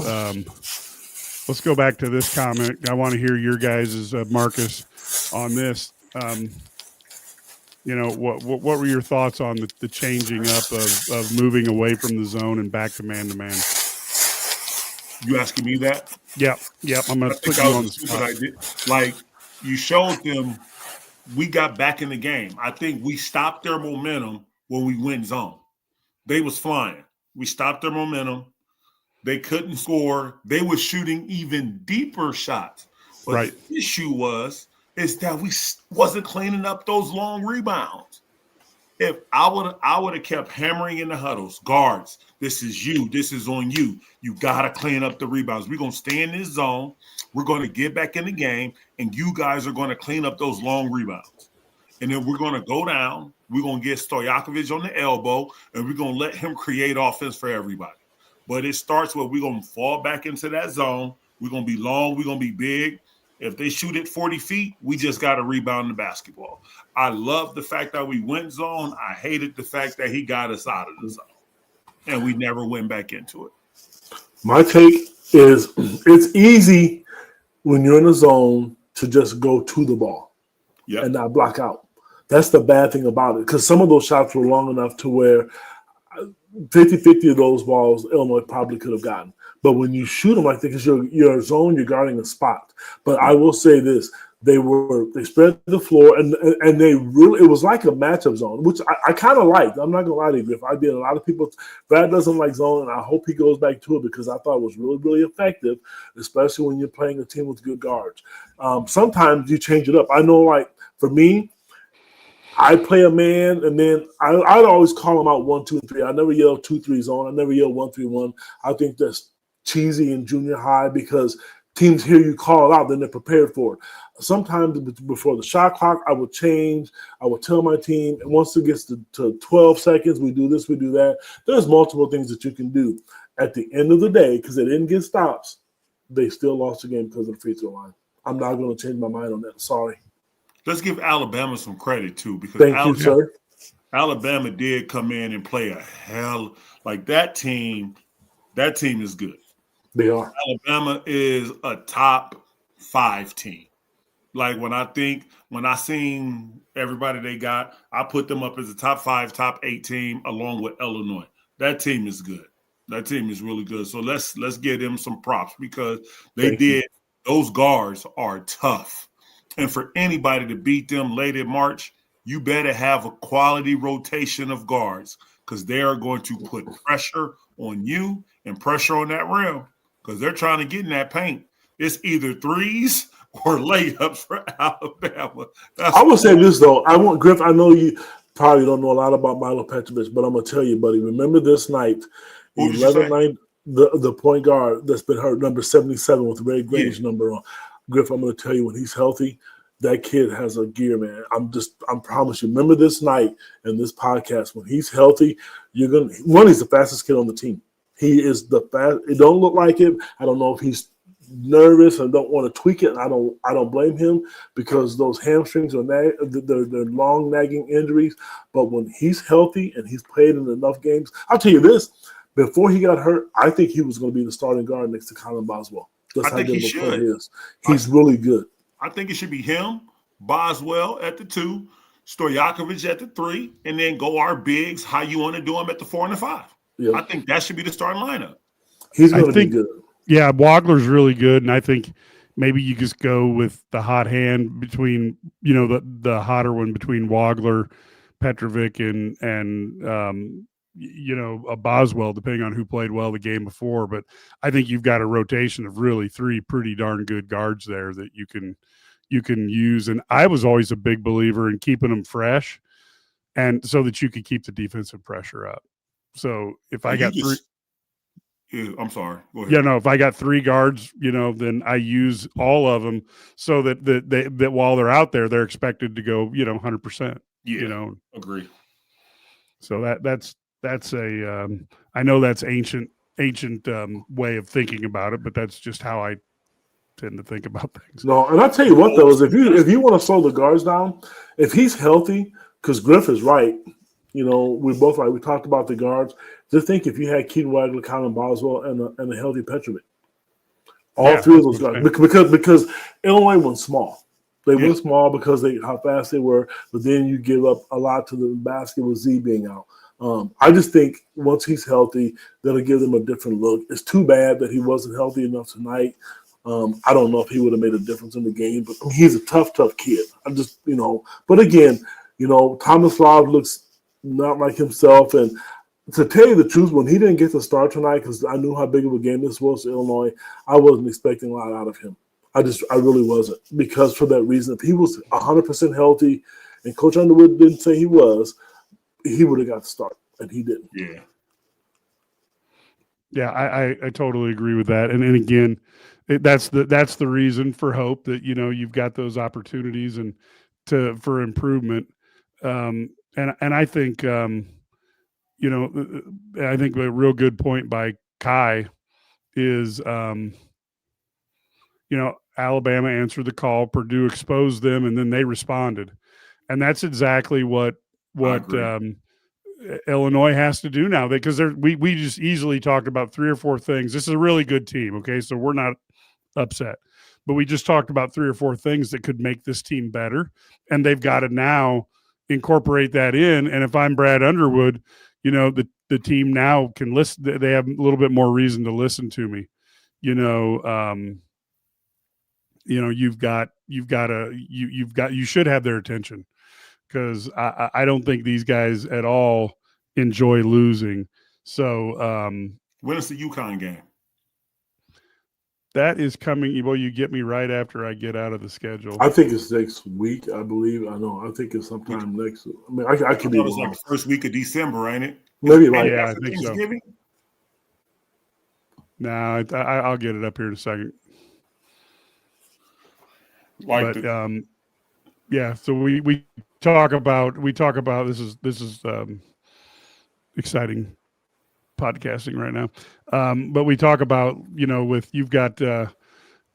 this comment. I want to hear your guys' Marcus on this. What were your thoughts on the changing up of moving away from the zone and back to man-to-man? You asking me that? Yep. I'm going to put you on the spot. I did. Like, you showed them we got back in the game. I think we stopped their momentum when we went zone. They was flying. We stopped their momentum. They couldn't score. They were shooting even deeper shots. But right. The issue is that we wasn't cleaning up those long rebounds. If I would have kept hammering in the huddles, guards, this is you, this is on you. You gotta clean up the rebounds. We're gonna stay in this zone. We're gonna get back in the game, and you guys are gonna clean up those long rebounds. And then we're gonna go down. We're gonna get Stojakovic on the elbow, and we're gonna let him create offense for everybody. But it starts with we're gonna fall back into that zone. We're gonna be long. We're gonna be big. If they shoot it 40 feet, we just got to rebound the basketball. I love the fact that we went zone. I hated the fact that he got us out of the zone, and we never went back into it. My take is it's easy when you're in a zone to just go to the ball and not block out. That's the bad thing about it, because some of those shots were long enough to where 50-50 of those balls Illinois probably could have gotten. But when you shoot them like that, because you're a zone, you're guarding a spot. But I will say this: they spread the floor, and they really, it was like a matchup zone, which I kind of liked. I'm not gonna lie to you. If I did, a lot of people, Brad doesn't like zone, and I hope he goes back to it because I thought it was really, really effective, especially when you're playing a team with good guards. Sometimes you change it up. I know, like for me, I play a man, and then I'd always call them out 1, 2, and 3. I never yell 2-3 zone. I never yell 1-3-1. I think that's cheesy in junior high because teams hear you call it out, then they're prepared for it. Sometimes before the shot clock, I would change. I would tell my team, and once it gets to 12 seconds, we do this, we do that. There's multiple things that you can do. At the end of the day, because they didn't get stops, they still lost the game because of the free throw line. I'm not going to change my mind on that. Sorry. Let's give Alabama some credit too, because Thank you, sir. Alabama did come in and play a hell like that team. That team is good. They are. Alabama is a top 5 team. Like when I seen everybody they got, I put them up as a top 5, top 8 team along with Illinois. That team is good. That team is really good. So let's give them some props because those guards are tough. And for anybody to beat them late in March, you better have a quality rotation of guards because they are going to put pressure on you and pressure on that rim because they're trying to get in that paint. It's either threes or layups for Alabama. I will say this, though. Griff, I know you probably don't know a lot about Milo Petrovich, but I'm going to tell you, buddy, remember this night, 11-9, the point guard that's been hurt, number 77 with Ray Gray's number on. Griff, I'm going to tell you, when he's healthy, that kid has a gear, man. I promise you. Remember this night and this podcast, when he's healthy, he's the fastest kid on the team. He is the fast. It don't look like it. I don't know if he's nervous and don't want to tweak it. I don't blame him because those hamstrings are they're long nagging injuries. But when he's healthy and he's played in enough games, I'll tell you this: before he got hurt, I think he was going to be the starting guard next to Colin Boswell. That's how good of a player he is. He's really good. I think it should be him, Boswell at the 2, Stojakovic at the 3, and then go our bigs. How you want to do them at the 4 and the 5? Yep. I think that should be the starting lineup. He's going to be good. Yeah, Wagler's really good, and I think maybe you just go with the hot hand between, the hotter one between Wagler, Petrovic, and a Boswell, depending on who played well the game before. But I think you've got a rotation of really 3 pretty darn good guards there that you can use. And I was always a big believer in keeping them fresh, and so that you could keep the defensive pressure up. So if I got 3. Yeah, I'm sorry. Go ahead. Yeah, no. If I got 3 guards, then I use all of them so that while they're out there, they're expected to go, 100%. Yeah, agree. So that's a I know that's ancient way of thinking about it, but that's just how I tend to think about things. No, and I'll tell you what though is if you want to slow the guards down, if he's healthy, because Griff is right. We're both right. We talked about the guards. Just think if you had Keaton Wagler, Colin Boswell, and a healthy Petrovic. All 3 of those guys. Because Illinois went small. They went small because how fast they were, but then you give up a lot to the basket with Z being out. I just think once he's healthy, that'll give them a different look. It's too bad that he wasn't healthy enough tonight. I don't know if he would have made a difference in the game, but he's a tough kid. I'm just, but again, Thomas Love looks not like himself. And to tell you the truth, when he didn't get to start tonight, because I knew how big of a game this was to Illinois, I wasn't expecting a lot out of him. I really wasn't, because for that reason, if he was 100% healthy and Coach Underwood didn't say he was, he would have got the start, and he didn't. Yeah. Yeah, I totally agree with that. And again, that's the reason for hope that, you've got those opportunities and for improvement. And I think, I think a real good point by Kai is, Alabama answered the call, Purdue exposed them, and then they responded. And that's exactly what Illinois has to do now, because we just easily talked about 3 or 4 things. This is a really good team, okay? So we're not upset. But we just talked about 3 or 4 things that could make this team better, and they've got to now incorporate that in. And if I'm Brad Underwood, the team now can listen. They have a little bit more reason to listen to me. You should have their attention, because I don't think these guys at all enjoy losing. So when is the UConn game? That is coming. Well, you get me right after I get out of the schedule. I think it's next week. I believe. I know. I think it's sometime next. I mean, I could be wrong. It's like the first week of December, ain't it? Maybe right. Yeah, I think so. No, I'll get it up here in a second. Yeah. So we talk about this is exciting podcasting right now. But we talk about, with you've got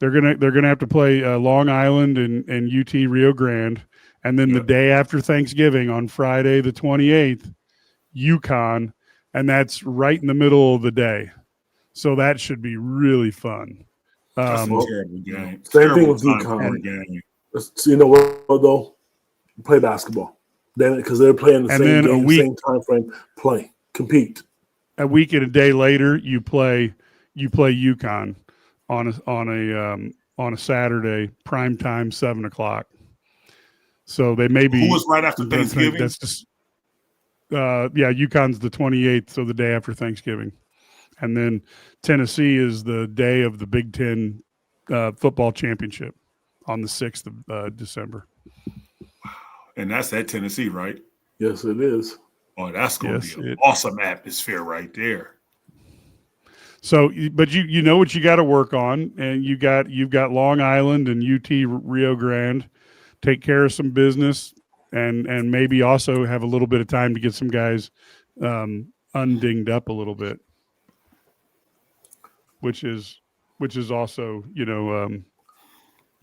They're gonna have to play Long Island and UT Rio Grande, and then the day after Thanksgiving on Friday the 28th, UConn, and that's right in the middle of the day. So that should be really fun. That's a terrible game. Same thing with UConn. You know what though? Play basketball. Then because they're playing the same game, same time frame. Compete. A week and a day later, you play UConn on a Saturday, prime time, 7:00. So they may be. Who was right after Thanksgiving? That's just. UConn's the 28th, so the day after Thanksgiving, and then Tennessee is the day of the Big Ten football championship on the 6th of December. And that's at Tennessee, right? Yes, it is. Oh, that's going to be an awesome atmosphere right there. So, but you know what you got to work on, and you've got Long Island and UT Rio Grande. Take care of some business, and maybe also have a little bit of time to get some guys undinged up a little bit, which is also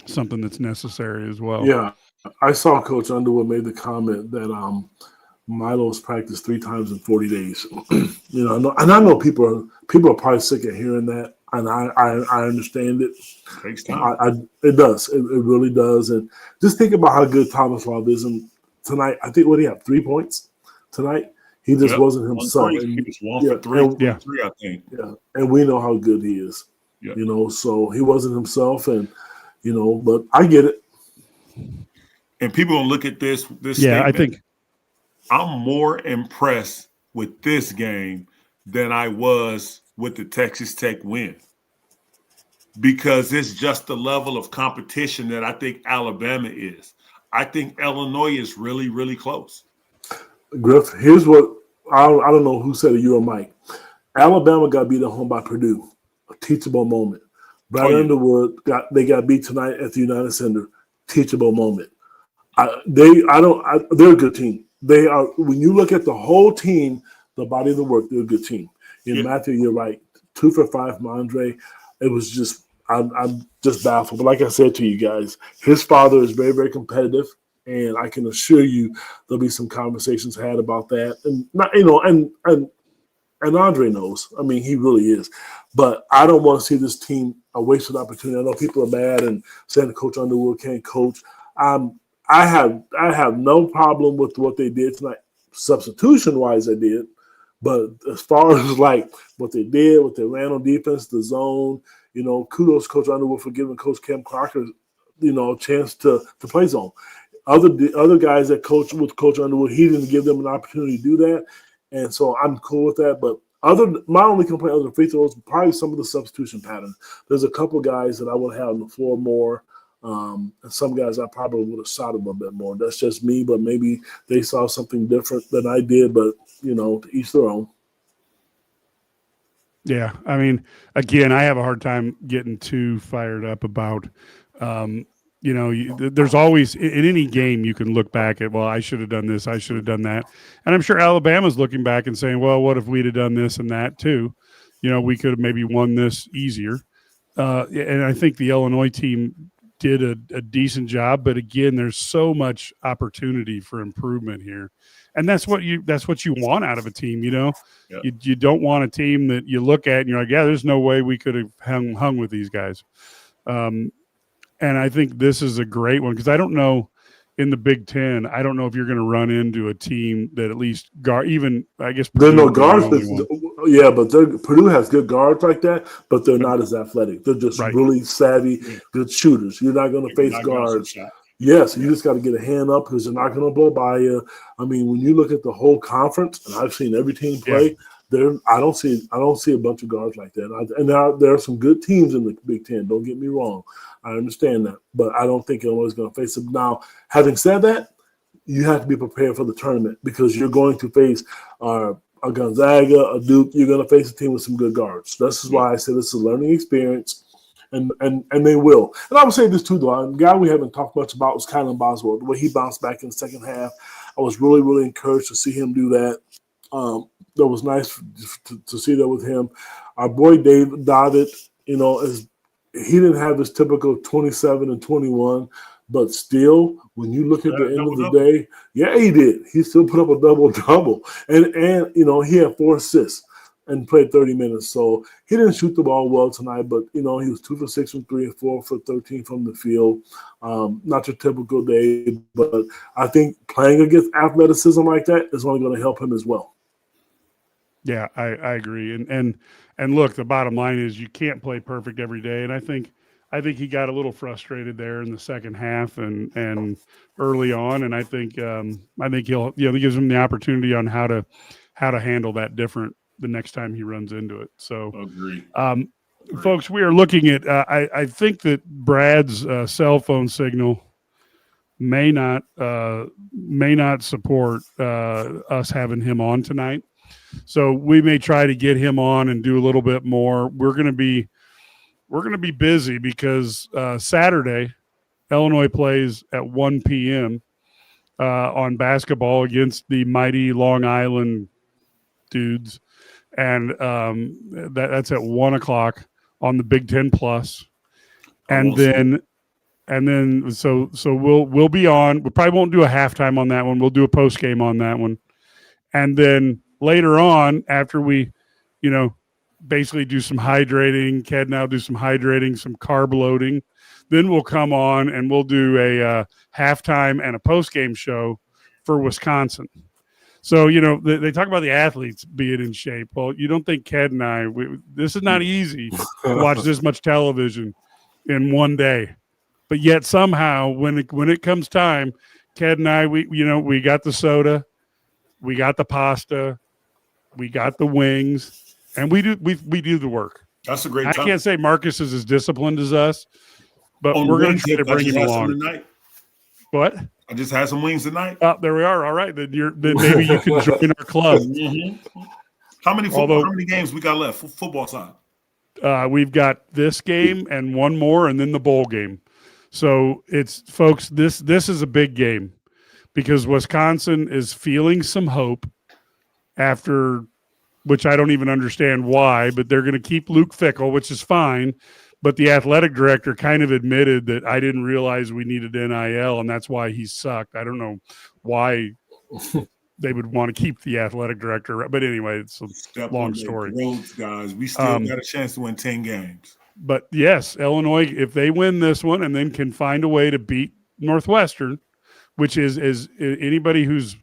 something that's necessary as well. Yeah, I saw Coach Underwood made the comment that Milo's practiced 3 times in 40 days. And I know people are probably sick of hearing that, and I understand it. It takes time. It does. It really does. And just think about how good Thomas Love is. And tonight, I think, what do you have? 3 points tonight? He just wasn't himself. He was 1 for 3, I think. Yeah, and we know how good he is. Yeah. So he wasn't himself, and but I get it. And people will look at this. Yeah, I think I'm more impressed with this game than I was with the Texas Tech win, because it's just the level of competition that I think Alabama is. I think Illinois is really, really close. Griff, here's what I don't know who said it, you or Mike. Alabama got beat at home by Purdue, a teachable moment. Brad Underwood got beat tonight at the United Center, teachable moment. They're a good team. They are. When you look at the whole team, the body of the work, they're a good team. Matthew, you're right. 2 for 5 from Andre. It was just I'm just baffled. But like I said to you guys, his father is very, very competitive, and I can assure you there'll be some conversations had about that. And not, and Andre knows. I mean, he really is. But I don't want to see this team a wasted opportunity. I know people are mad and saying Coach Underwood can't coach. I have no problem with what they did tonight. Substitution-wise, they did. But as far as like what they did, what they ran on defense, the zone, kudos to Coach Underwood for giving Coach Cam Crocker, a chance to play zone. Other guys that coach with Coach Underwood, he didn't give them an opportunity to do that. And so I'm cool with that. But my only complaint other than free throws, probably some of the substitution patterns. There's a couple guys that I would have on the floor more. And some guys I probably would have shot them a bit more. That's just me, but maybe they saw something different than I did. But, to each their own. Yeah. I mean, again, I have a hard time getting too fired up about, there's always in any game you can look back at, well, I should have done this, I should have done that. And I'm sure Alabama's looking back and saying, well, what if we'd have done this and that too? We could have maybe won this easier. And I think the Illinois team did a decent job, but again, there's so much opportunity for improvement here. And that's what you want out of a team, Yeah. You don't want a team that you look at and you're like, yeah, there's no way we could have hung with these guys. And I think this is a great one because I don't know in the Big Ten, I don't know if you're going to run into a team that at least guard, even I guess there's no guards. Yeah, but Purdue has good guards like that, but they're not as athletic. They're just really savvy, good shooters. You're not going to face guards. Yes, you just got to get a hand up because they're not going to blow by you. I mean, when you look at the whole conference, and I've seen every team play, I don't see a bunch of guards like that. And there are some good teams in the Big Ten. Don't get me wrong. I understand that, but I don't think Illinois is going to face them. Now, having said that, you have to be prepared for the tournament because you're going to face a Gonzaga, a Duke. You're going to face a team with some good guards. This is why I say this is a learning experience, and they will. And I would say this too, though. A guy we haven't talked much about was Kylan Boswell. The way he bounced back in the second half, I was really, really encouraged to see him do that. That was nice to see that with him. Our boy David, he didn't have his typical 27 and 21, but still, when you look at the end of the day, yeah, he did. He still put up a double-double. And he had 4 assists and played 30 minutes. So he didn't shoot the ball well tonight, but, he was 2 for 6 from 3 and 4 for 13 from the field. Not your typical day, but I think playing against athleticism like that is only going to help him as well. Yeah, I agree. And look, the bottom line is you can't play perfect every day. And I think he got a little frustrated there in the second half and early on. And I think he'll, it gives him the opportunity on how to handle that different the next time he runs into it. So, agree. Folks, we are looking at, I think that Brad's cell phone signal may not support us having him on tonight. So we may try to get him on and do a little bit more. We're going to be busy because Saturday, Illinois plays at 1 p.m. On basketball against the mighty Long Island dudes, and that's at 1 o'clock on the Big Ten Plus, and then so we'll be on. We probably won't do a halftime on that one. We'll do a post game on that one, and then later on, after we, basically do some hydrating, Ked and I'll do some hydrating, some carb loading, then we'll come on and we'll do a halftime and a post-game show for Wisconsin. So, they talk about the athletes being in shape. Well, you don't think Ked and I, this is not easy to watch this much television in one day. But yet somehow when it comes time, Ked and I, we got the soda, we got the pasta, we got the wings, and we do the work. That's a great time. I can't say Marcus is as disciplined as us, but we're going to try to bring him along. What? I just had some wings tonight. There we are. All right, then maybe you can join our club. Mm-hmm. How many games we got left? Football side. We've got this game and one more, and then the bowl game. So folks. This is a big game because Wisconsin is feeling some hope after, which I don't even understand why, but they're going to keep Luke Fickell, which is fine. But the athletic director kind of admitted that I didn't realize we needed NIL, and that's why he sucked. I don't know why they would want to keep the athletic director. But anyway, it's a long story. Roads, guys. We still got a chance to win 10 games. But, yes, Illinois, if they win this one and then can find a way to beat Northwestern, which is anybody who's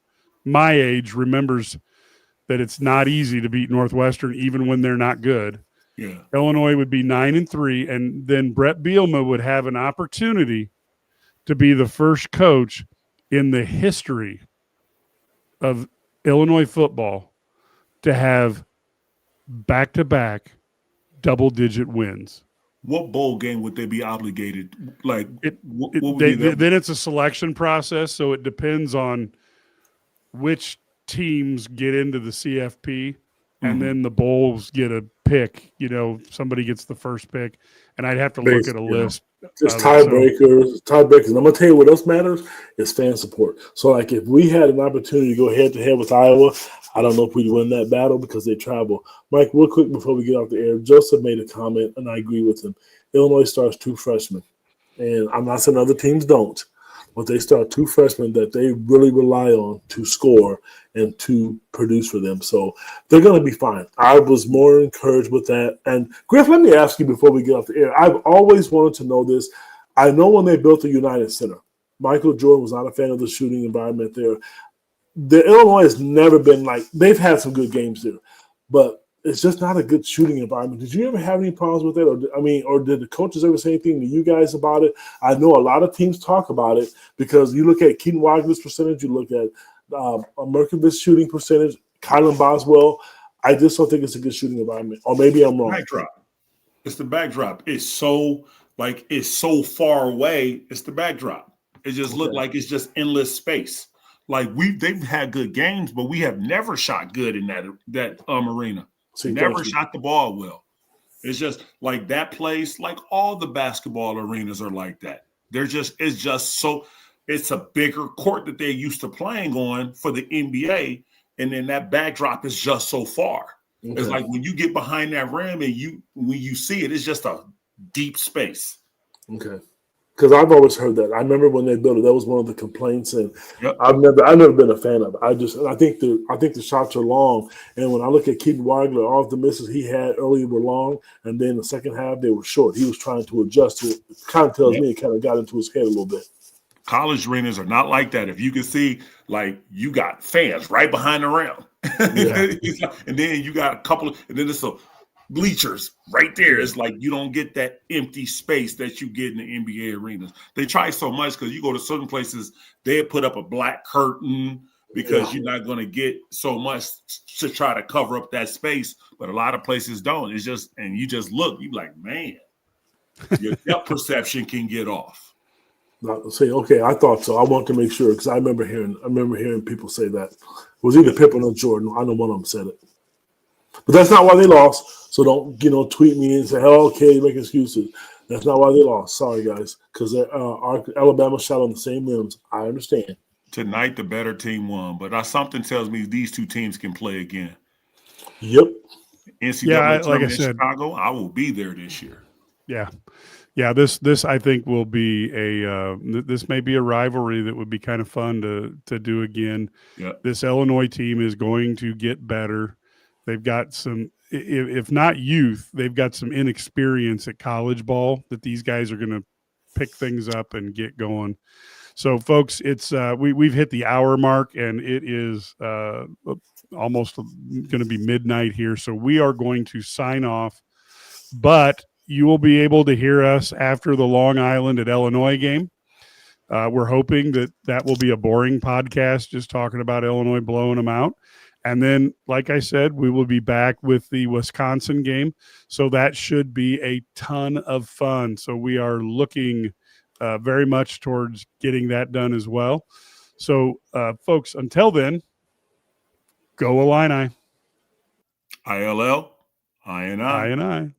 my age remembers that it's not easy to beat Northwestern even when they're not good. Yeah. Illinois would be 9-3, and then Brett Bielema would have an opportunity to be the first coach in the history of Illinois football to have back-to-back double-digit wins. What bowl game would they be obligated? Like, then it's a selection process, so it depends on which teams get into the CFP. And then the bowls get a pick. Somebody gets the first pick, and I'd have to look at a list. Just tiebreakers. And I'm gonna tell you what else matters is fan support. So, like, if we had an opportunity to go head to head with Iowa, I don't know if we'd win that battle because they travel. Mike, real quick before we get off the air, Joseph made a comment, and I agree with him. Illinois starts 2 freshmen, and I'm not saying other teams don't, but they start 2 freshmen that they really rely on to score and to produce for them. So they're going to be fine. I was more encouraged with that. And Griff, let me ask you before we get off the air. I've always wanted to know this. I know when they built the United Center, Michael Jordan was not a fan of the shooting environment there. The Illinois has never been like – they've had some good games there, but it's just not a good shooting environment. Did you ever have any problems with that? Or did the coaches ever say anything to you guys about it? I know a lot of teams talk about it because you look at Keaton Wagner's percentage, you look at Merkovic's shooting percentage, Kylan Boswell. I just don't think it's a good shooting environment. Or maybe I'm wrong. Backdrop. It's the backdrop. It's so far away. It's the backdrop. It just looked like it's just endless space. Like they've had good games, but we have never shot good in that arena. Never shot the ball well. It's just like that place, like all the basketball arenas are like that. It's a bigger court that they're used to playing on for the NBA, and then that backdrop is just so far. Okay. It's like when you get behind that rim and when you see it, it's just a deep space. Okay. Because I've always heard that. I remember when they built it, that was one of the complaints, and Yep. I've never been a fan of it. I think the shots are long, and when I look at Keith Wagler, all of the misses he had earlier were long, and then the second half they were short. He was trying to adjust to it. It kind of tells me it kind of got into his head a little bit. College arenas are not like that. If you can see, like, you got fans right behind the rim, and then you got a couple of, and then there's some bleachers right there. It's like you don't get that empty space that you get in the NBA arenas. They try so much because you go to certain places, they put up a black curtain because you're not going to get so much to try to cover up that space. But a lot of places don't. It's just, and you just look, you like, man, your depth perception can get off. Say, okay, I thought so. I want to make sure because I remember hearing people say that. It was either Pippen or Jordan. I know one of them said it. But that's not why they lost. So don't, tweet me and say, "Oh, okay, make excuses." That's not why they lost. Sorry, guys, because Alabama shot on the same rims. I understand. Tonight, the better team won, but something tells me these two teams can play again. Yep. NCAA like I in said, Chicago, I will be there this year. Yeah. This I think will be this may be a rivalry that would be kind of fun to do again. Yeah. This Illinois team is going to get better. They've got some, if not youth, they've got some inexperience at college ball that these guys are going to pick things up and get going. So, folks, it's we've hit the hour mark, and it is almost going to be midnight here. So we are going to sign off, but you will be able to hear us after the Long Island at Illinois game. We're hoping that will be a boring podcast, just talking about Illinois blowing them out. And then, like I said, we will be back with the Wisconsin game. So that should be a ton of fun. So we are looking very much towards getting that done as well. So, folks, until then, go Illini. ILL, INI. INI.